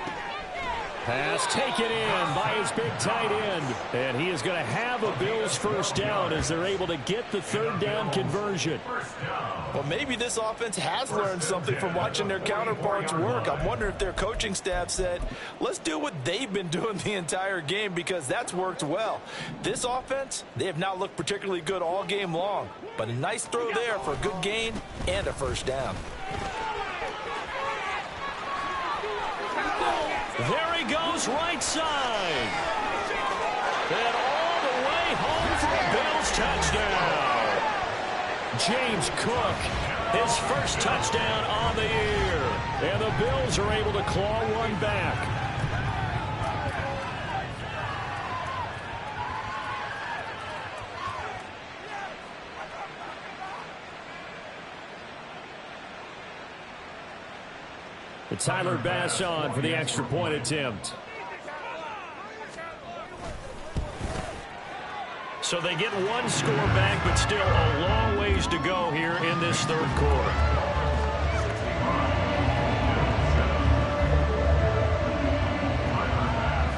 Pass taken in by his big tight end. And he is going to have a Bills first down as they're able to get the 3rd down conversion. Well, maybe this offense has learned something from watching their counterparts work. I'm wondering if their coaching staff said, let's do what they've been doing the entire game, because that's worked well. This offense, they have not looked particularly good all game long. But a nice throw there for a good gain and a first down. There he goes, right side. And all the way home for a Bills touchdown. James Cook, his first touchdown on the year. And the Bills are able to claw one back. Tyler Bass on for the extra point attempt. So they get one score back, but still a long ways to go here in this 3rd quarter.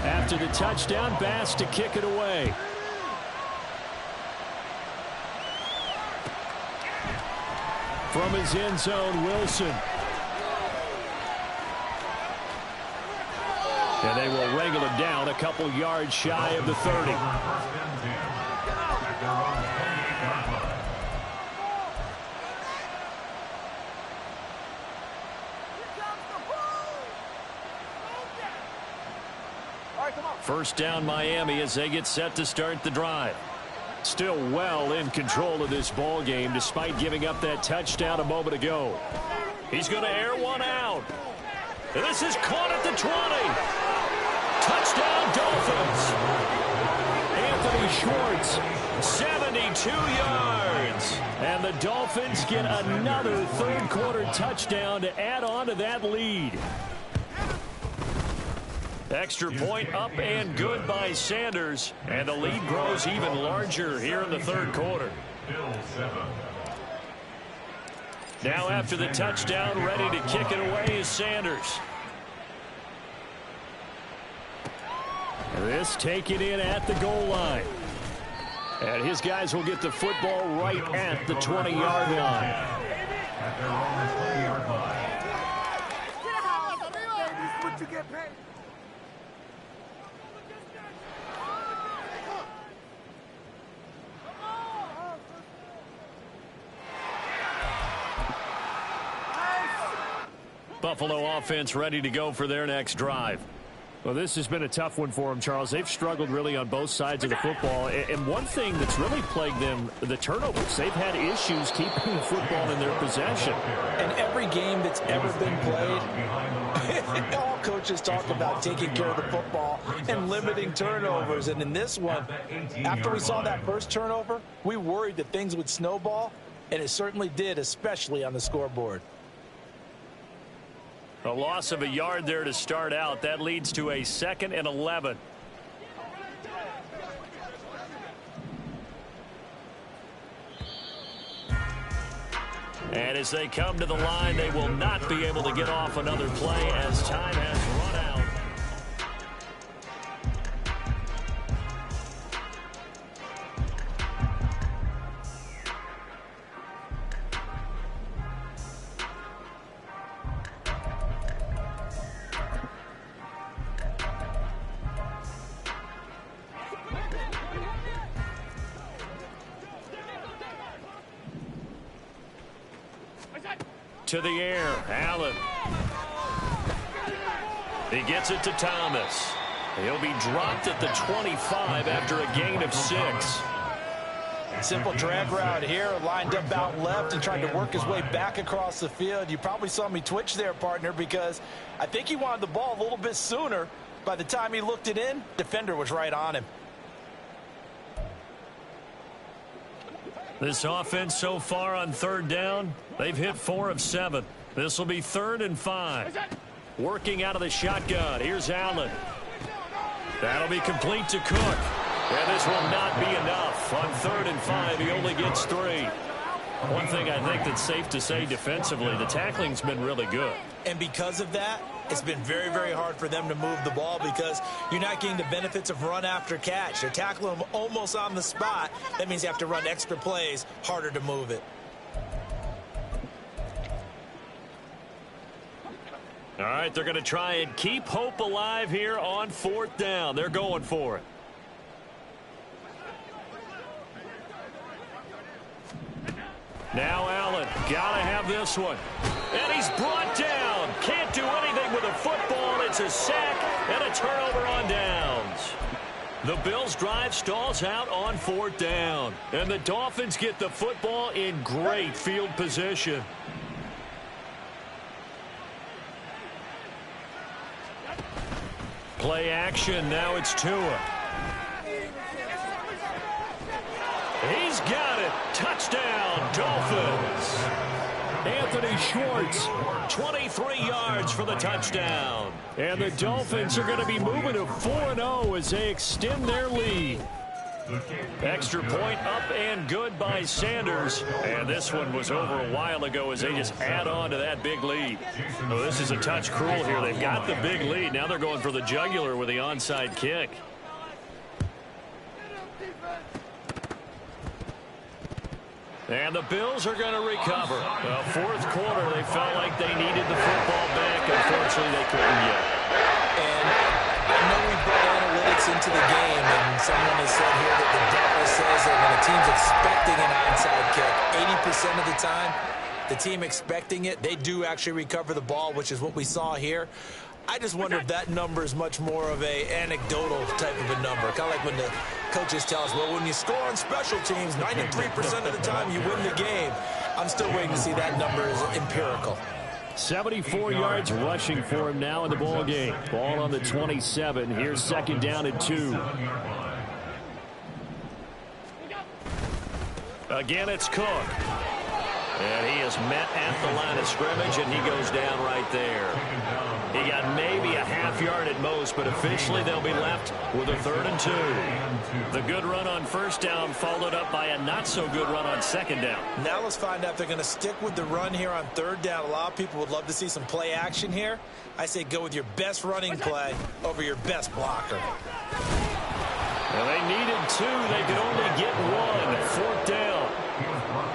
After the touchdown, Bass to kick it away. From his end zone, Wilson. And they will wrangle it down a couple yards shy of the 30. First down Miami as they get set to start the drive. Still well in control of this ball game despite giving up that touchdown a moment ago. He's going to air one out. And this is caught at the 20. Touchdown Dolphins. Anthony Schwartz, 72 yards. And the Dolphins get another 3rd quarter touchdown to add on to that lead. Extra point up and good by Sanders. And the lead grows even larger here in the 3rd quarter. Now after the touchdown, ready to kick it away is Sanders. This taken in at the goal line. And his guys will get the football right at the 20-yard line. At their own 20-yard line. Buffalo offense ready to go for their next drive. Well, this has been a tough one for them, Charles. They've struggled really on both sides of the football. And one thing that's really plagued them, the turnovers. They've had issues keeping the football in their possession. And every game that's ever been played, all coaches talk about taking care of the football and limiting turnovers. And in this one, after we saw that first turnover, we worried that things would snowball, and it certainly did, especially on the scoreboard. A loss of a yard there to start out. That leads to a 2nd and 11. And as they come to the line, they will not be able to get off another play as time has run out. to the air. Allen. He gets it to Thomas. He'll be dropped at the 25 after a gain of 6. Simple drag route here, lined up out left and tried to work his way back across the field. You probably saw me twitch there, partner, because I think he wanted the ball a little bit sooner. By the time he looked it in, defender was right on him. This offense so far on 3rd down, they've hit 4 of 7. This will be 3rd and 5. Working out of the shotgun. Here's Allen. That'll be complete to Cook. And this will not be enough. On 3rd and 5, he only gets 3. One thing I think that's safe to say defensively, the tackling's been really good. And because of that, it's been very, very hard for them to move the ball because you're not getting the benefits of run after catch. They're tackling them almost on the spot. That means you have to run extra plays, harder to move it. All right, they're going to try and keep hope alive here on 4th down. They're going for it. Now Allen, got to have this one. And he's brought down. Can't do anything with a football. It's a sack and a turnover on downs. The Bills' drive stalls out on 4th down. And the Dolphins get the football in great field position. Play action. Now it's Tua. He's got it. Touchdown, Dolphins. Anthony Schwartz, 23 yards for the touchdown. And the Dolphins are going to be moving to 4-0 as they extend their lead. Extra point up and good by Sanders. And this one was over a while ago as they just add on to that big lead. Oh, this is a touch cruel here. They've got the big lead. Now they're going for the jugular with the onside kick. And the Bills are going to recover. Well, 4th quarter, they felt like they needed the football back. Unfortunately, they couldn't yet. And I know we brought analytics into the game, and someone has said here that the data says that when a team's expecting an onside kick, 80% of the time, the team expecting it, they do actually recover the ball, which is what we saw here. I just wonder if that number is much more of a anecdotal type of a number. Kind of like when the coaches tell us, well, when you score on special teams, 93% of the time you win the game. I'm still waiting to see that number is empirical. 74 yards rushing for him now in the ball game. Ball on the 27. Here's 2nd down and 2. Again, it's Cook. And he is met at the line of scrimmage, and he goes down right there. He got maybe a half yard at most, but officially they'll be left with a 3rd and 2. The good run on 1st down followed up by a not-so-good run on 2nd down. Now let's find out if they're going to stick with the run here on 3rd down. A lot of people would love to see some play action here. I say go with your best running play over your best blocker. Well, they needed 2. They could only get 1. 4th down.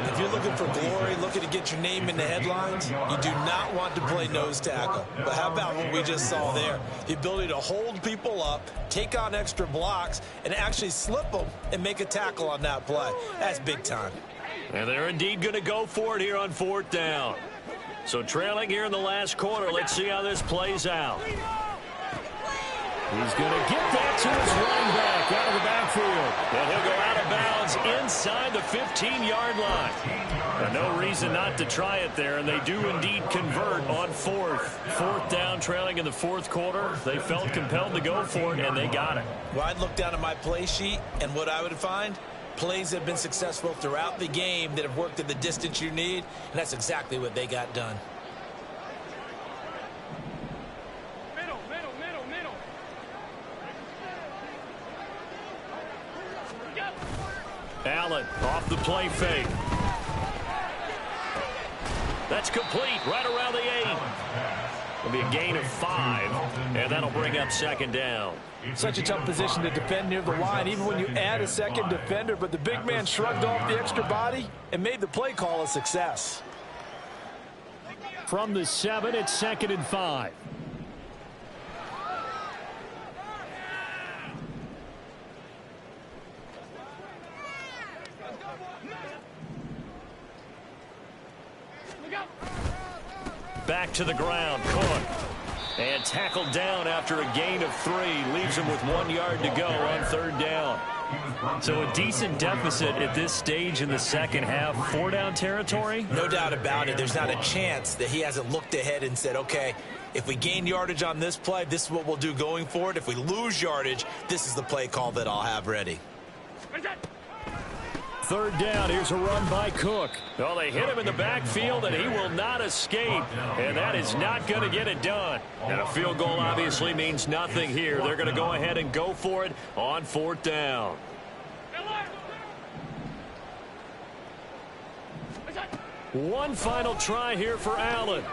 If you're looking for glory, looking to get your name in the headlines, you do not want to play nose tackle. But how about what we just saw there? The ability to hold people up, take on extra blocks, and actually slip them and make a tackle on that play. That's big time. And they're indeed going to go for it here on 4th down. So trailing here in the last quarter, let's see how this plays out. He's going to get that to his running back out of the backfield. And he'll go out of bounds inside the 15-yard line. And no reason not to try it there, and they do indeed convert on 4th down, trailing in the 4th quarter. They felt compelled to go for it, and they got it. Well, I'd look down at my play sheet, and what I would find, plays that have been successful throughout the game that have worked at the distance you need, and that's exactly what they got done. Allen off the play fake. That's complete right around the 8. It'll be a gain of 5, and that'll bring up 2nd down. Such a tough position to defend near the line, even when you add a second defender, but the big man shrugged off the extra body and made the play call a success. From the 7, it's 2nd and 5. back to the ground. Cook. And tackled down after a gain of 3. Leaves him with 1 yard to go on 3rd down. So a decent deficit at this stage in the second half. 4-down territory? No doubt about it. There's not a chance that he hasn't looked ahead and said, okay, if we gain yardage on this play, this is what we'll do going forward. If we lose yardage, this is the play call that I'll have ready. 3rd down. Here's a run by Cook. Well, they hit him in the backfield, and he will not escape. And that is not going to get it done. And a field goal obviously means nothing here. They're going to go ahead and go for it on 4th down. One final try here for Allen.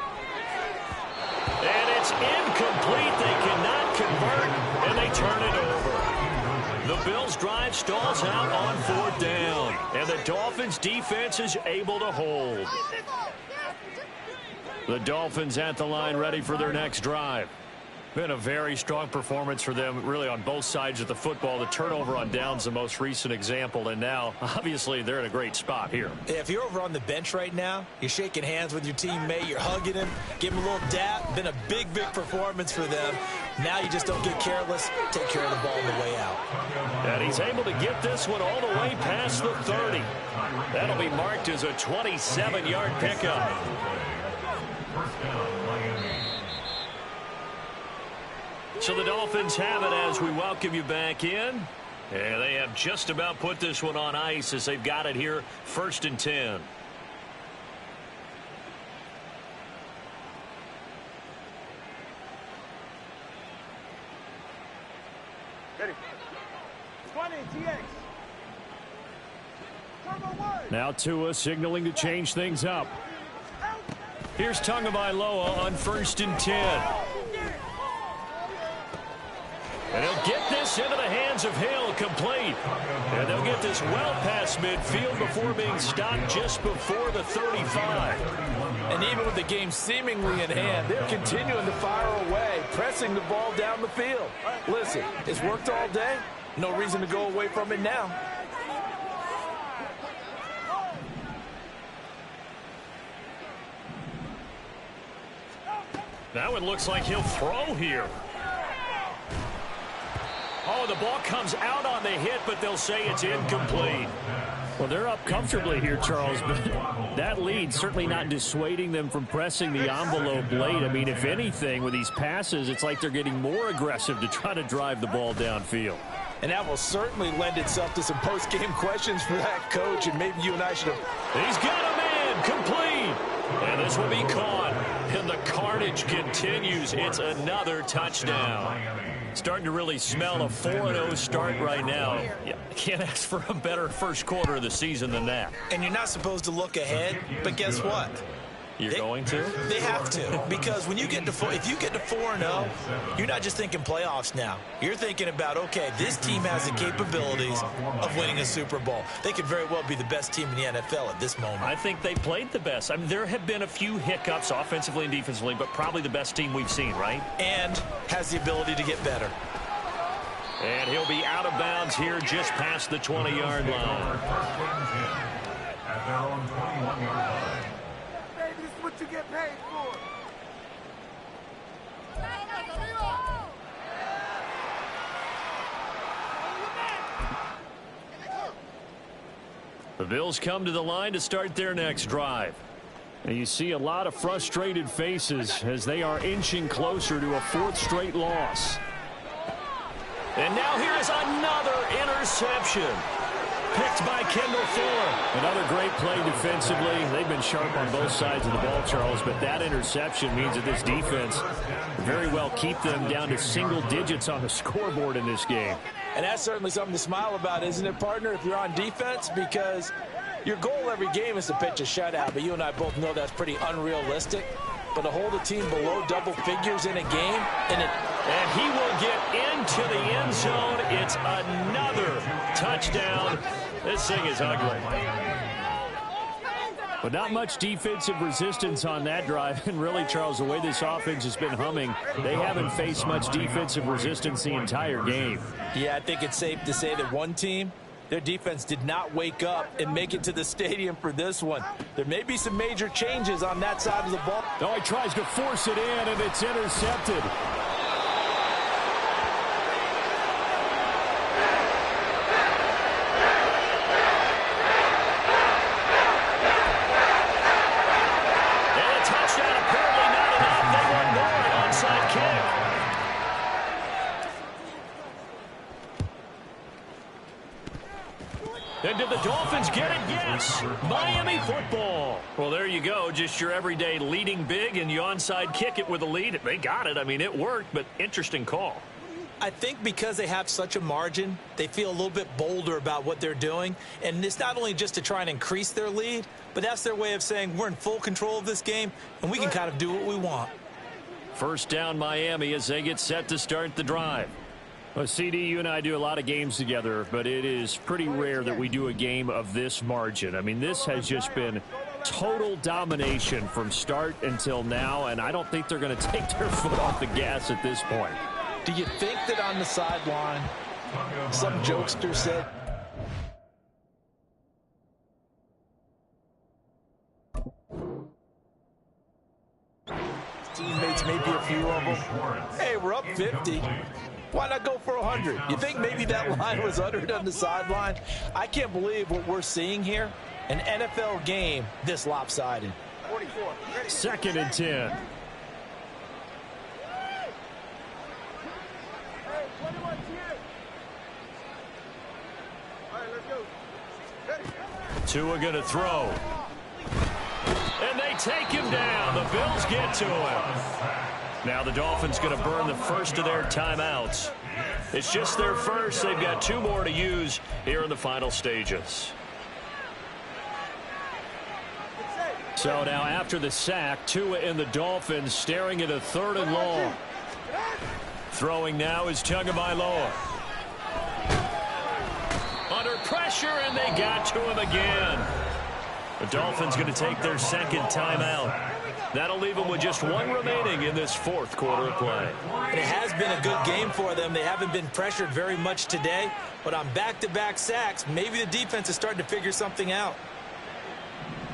And it's incomplete. They cannot convert, and they turn it over. The Bills' drive stalls out on 4th down. And the Dolphins' defense is able to hold. The Dolphins at the line ready for their next drive. Been a very strong performance for them, really, on both sides of the football. The turnover on downs, the most recent example, and now, obviously, they're in a great spot here. If you're over on the bench right now, you're shaking hands with your teammate, you're hugging him, give him a little dap. Been a big, big performance for them. Now you just don't get careless. Take care of the ball on the way out. And he's able to get this one all the way past the 30. That'll be marked as a 27-yard pickup. So the Dolphins have it as we welcome you back in. And they have just about put this one on ice as they've got it here, 1st and 10. Ready. 20, TX. Turbo 1. Now Tua signaling to change things up. Here's Tagovailoa on 1st and 10. And he'll get this into the hands of Hill, complete. And they'll get this well past midfield before being stopped just before the 35. And even with the game seemingly in hand, they're continuing to fire away, pressing the ball down the field. Listen, it's worked all day. No reason to go away from it now. Now it looks like he'll throw here. Oh, the ball comes out on the hit, but they'll say it's incomplete. Well, they're up comfortably here, Charles, but that lead certainly not dissuading them from pressing the envelope late. I mean, if anything, with these passes, it's like they're getting more aggressive to try to drive the ball downfield. And that will certainly lend itself to some post-game questions for that coach, and maybe you and I should have... He's got a man, complete. And this will be caught. And the carnage continues. It's another touchdown. Starting to really smell a 4-0 start right now. Yeah, can't ask for a better first quarter of the season than that. And you're not supposed to look ahead, but guess what? You're going to? They have to, because when you get to if you get to 4-0, you're not just thinking playoffs now. You're thinking about, okay, this team has the capabilities of winning a Super Bowl. They could very well be the best team in the NFL at this moment. I think they played the best. I mean, there have been a few hiccups offensively and defensively, but probably the best team we've seen, right? And has the ability to get better. And he'll be out of bounds here just past the 20-yard line. At their own 21-yard line. Baby, this is what you get paid for. The Bills come to the line to start their next drive. And you see a lot of frustrated faces as they are inching closer to a 4th straight loss. And now here is another interception. Picked by Kendall Fuller. Another great play defensively. They've been sharp on both sides of the ball, Charles, but that interception means that this defense very well keep them down to single digits on the scoreboard in this game. And that's certainly something to smile about, isn't it, partner, if you're on defense? Because your goal every game is to pitch a shutout, but you and I both know that's pretty unrealistic. But to hold a team below double figures in a game, and he will get into the end zone. It's another touchdown. This thing is ugly. But not much defensive resistance on that drive. And really, Charles, the way this offense has been humming, they haven't faced much defensive resistance the entire game. Yeah, I think it's safe to say that one team Their defense did not wake up and make it to the stadium for this one. There may be some major changes on that side of the ball. Oh, he tries to force it in, and it's intercepted. And did the Dolphins get it? Yes. Miami football. Well, there you go. Just your everyday leading big, and you onside kick it with a lead. They got it. I mean, it worked, but interesting call. I think because they have such a margin, they feel a little bit bolder about what they're doing. And it's not only just to try and increase their lead, but that's their way of saying we're in full control of this game, and we can kind of do what we want. First down, Miami, as they get set to start the drive. Well, CD, you and I do a lot of games together, but it is pretty rare that we do a game of this margin. I mean, this has just been total domination from start until now, and I don't think they're going to take their foot off the gas at this point. Do you think that on the sideline, some jokester said, teammates, maybe a few of them, hey, we're up 50. Why not go for 100? You think maybe that line was uttered on the sideline? I can't believe what we're seeing here. An NFL game this lopsided. 44. Second and 10. Hey, 21 here. All right, let's go. Ready? Tua going to throw. And they take him down. The Bills get to him. Now the Dolphins going to burn the first of their timeouts. It's just their first. They've got 2 more to use here in the final stages. So now after the sack, Tua and the Dolphins staring at a 3rd and long. Throwing now is Tagovailoa. Under pressure, and they got to him again. The Dolphins going to take their second timeout. That'll leave them with just 1 remaining in this 4th quarter of play. It has been a good game for them. They haven't been pressured very much today, but on back-to-back sacks, maybe the defense is starting to figure something out.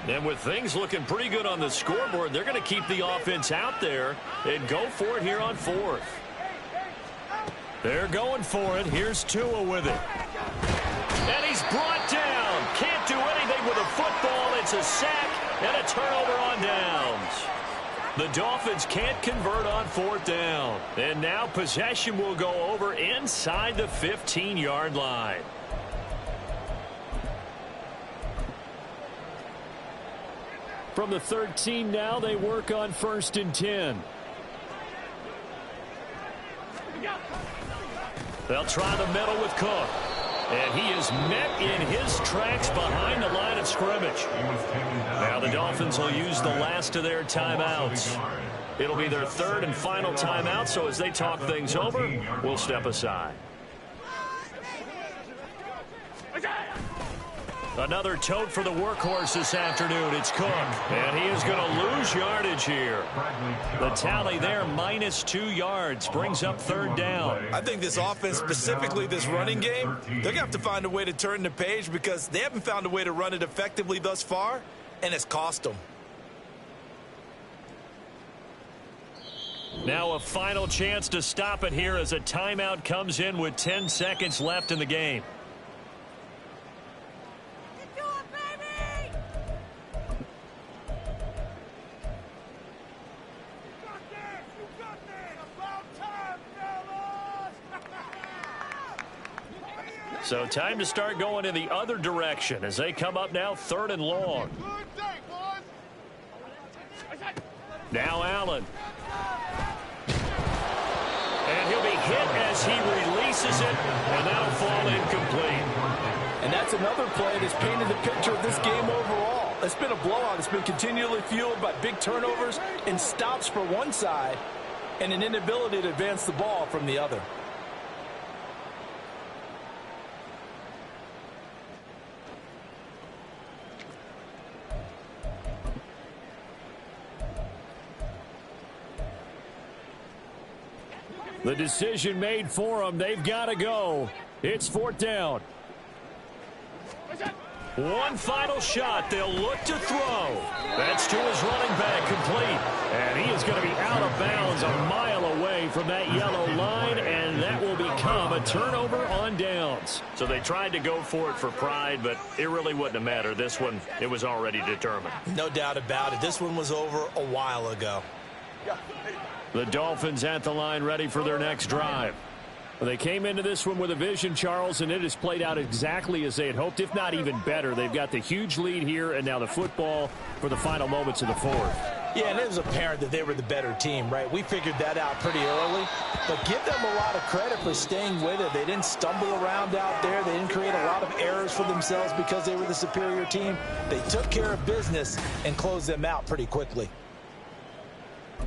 And with things looking pretty good on the scoreboard, they're going to keep the offense out there and go for it here on 4th. They're going for it. Here's Tua with it. And he's brought down. Can't do anything with a football. It's a sack and a turnover on downs. The Dolphins can't convert on 4th down. And now possession will go over inside the 15-yard line. From the 13 now, they work on 1st and 10. They'll try the middle with Cook. And he is met in his tracks behind the line of scrimmage. Now the Dolphins will use the last of their timeouts. It'll be their 3rd and final timeout, so as they talk things over, we'll step aside. Another tote for the workhorse this afternoon. It's Cook, and he is going to lose yardage here. The tally there, -2 yards, brings up 3rd down. I think this offense, specifically this running game, they're going to have to find a way to turn the page because they haven't found a way to run it effectively thus far, and it's cost them. Now a final chance to stop it here as a timeout comes in with 10 seconds left in the game. So time to start going in the other direction as they come up now 3rd and long. Now Allen. And he'll be hit as he releases it, and that'll fall incomplete. And that's another play that's painted the picture of this game overall. It's been a blowout. It's been continually fueled by big turnovers and stops for one side and an inability to advance the ball from the other. The decision made for them. They've got to go. It's 4th down. One final shot. They'll look to throw. That's to his running back, complete. And he is going to be out of bounds a mile away from that yellow line, and that will become a turnover on downs. So they tried to go for it for pride, but it really wouldn't have mattered. This one, it was already determined. No doubt about it. This one was over a while ago. The Dolphins at the line, ready for their next drive. Well, they came into this one with a vision, Charles, and it has played out exactly as they had hoped, if not even better. They've got the huge lead here, and now the football for the final moments of the fourth. Yeah, and it was apparent that they were the better team, right? We figured that out pretty early, but give them a lot of credit for staying with it. They didn't stumble around out there. They didn't create a lot of errors for themselves because they were the superior team. They took care of business and closed them out pretty quickly.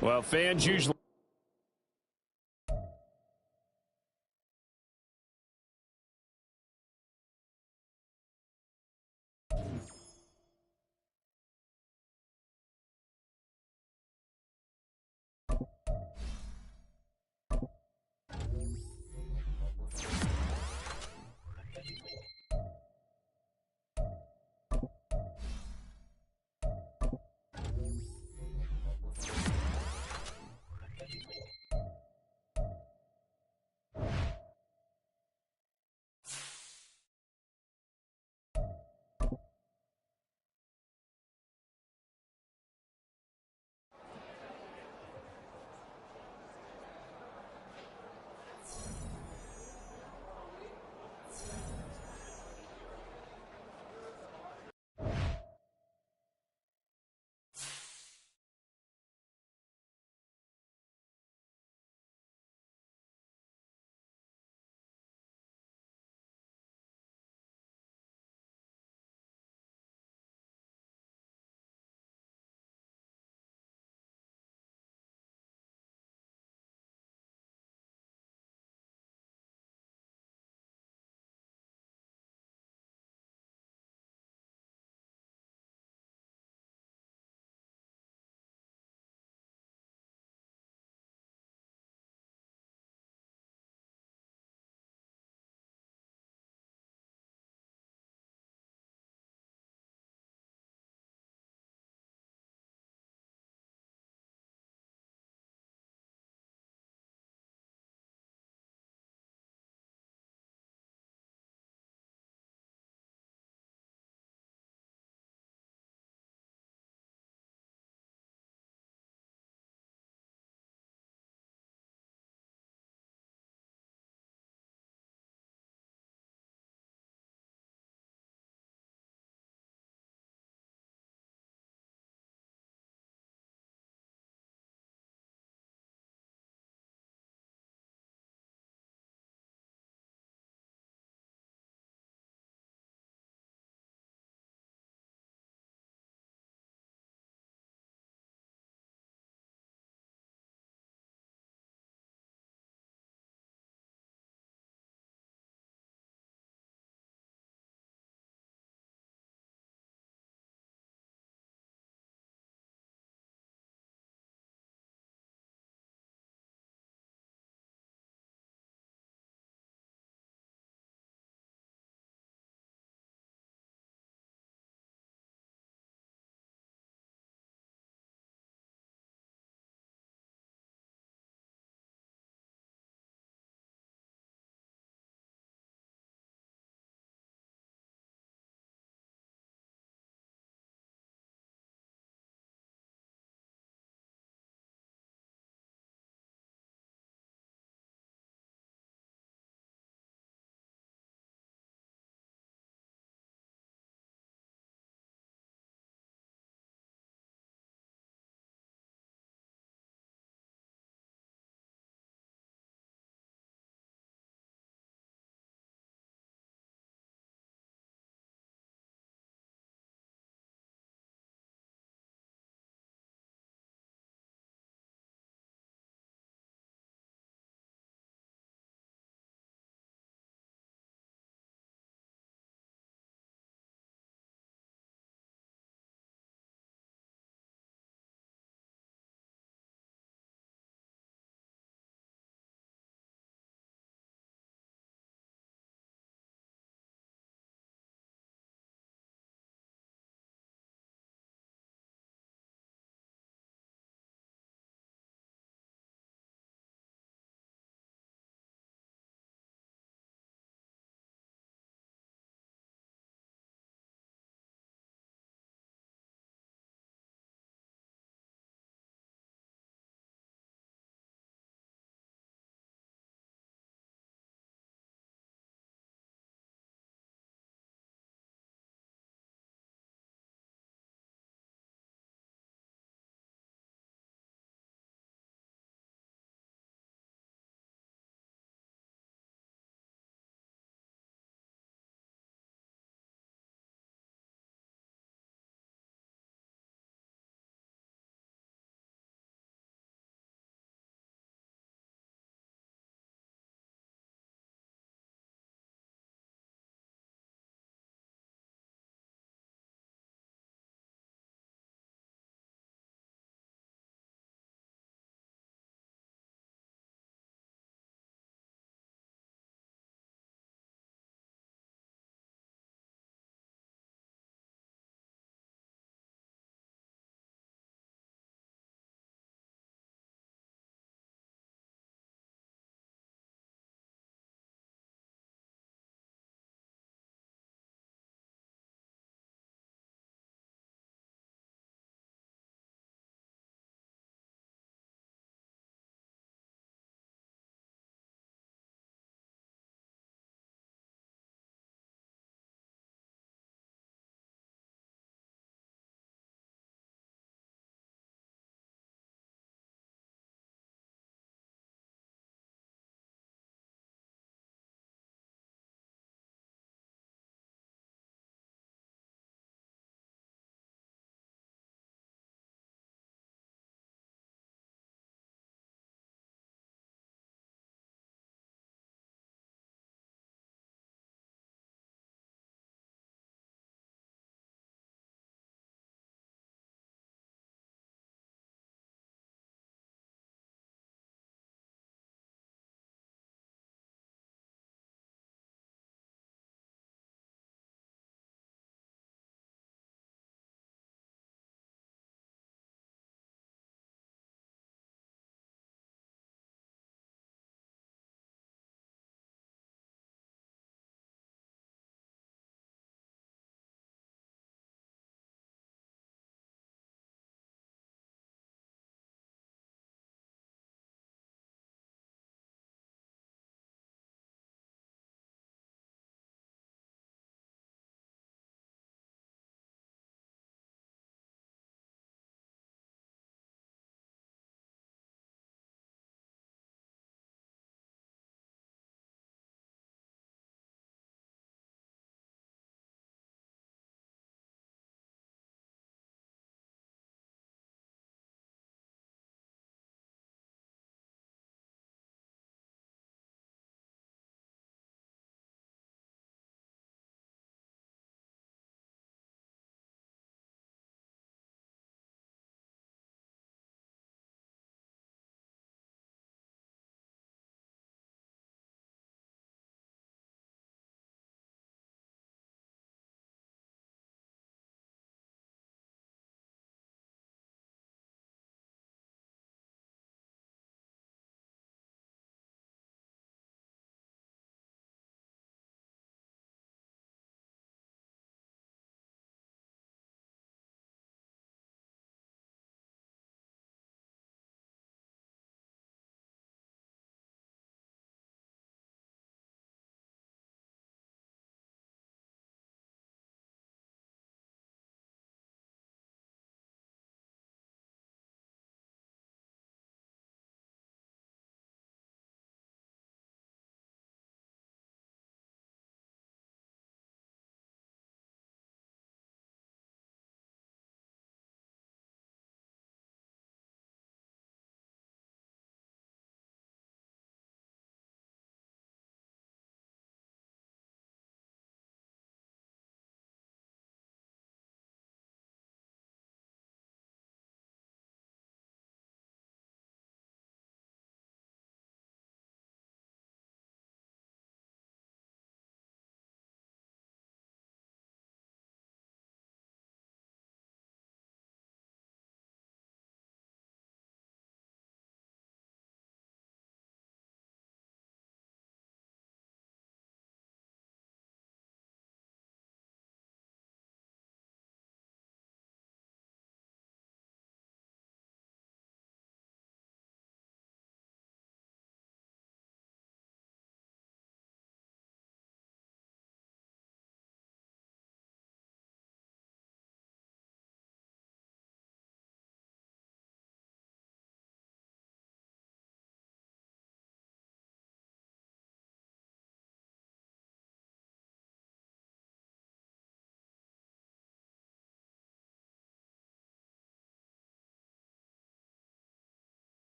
Well, fans usually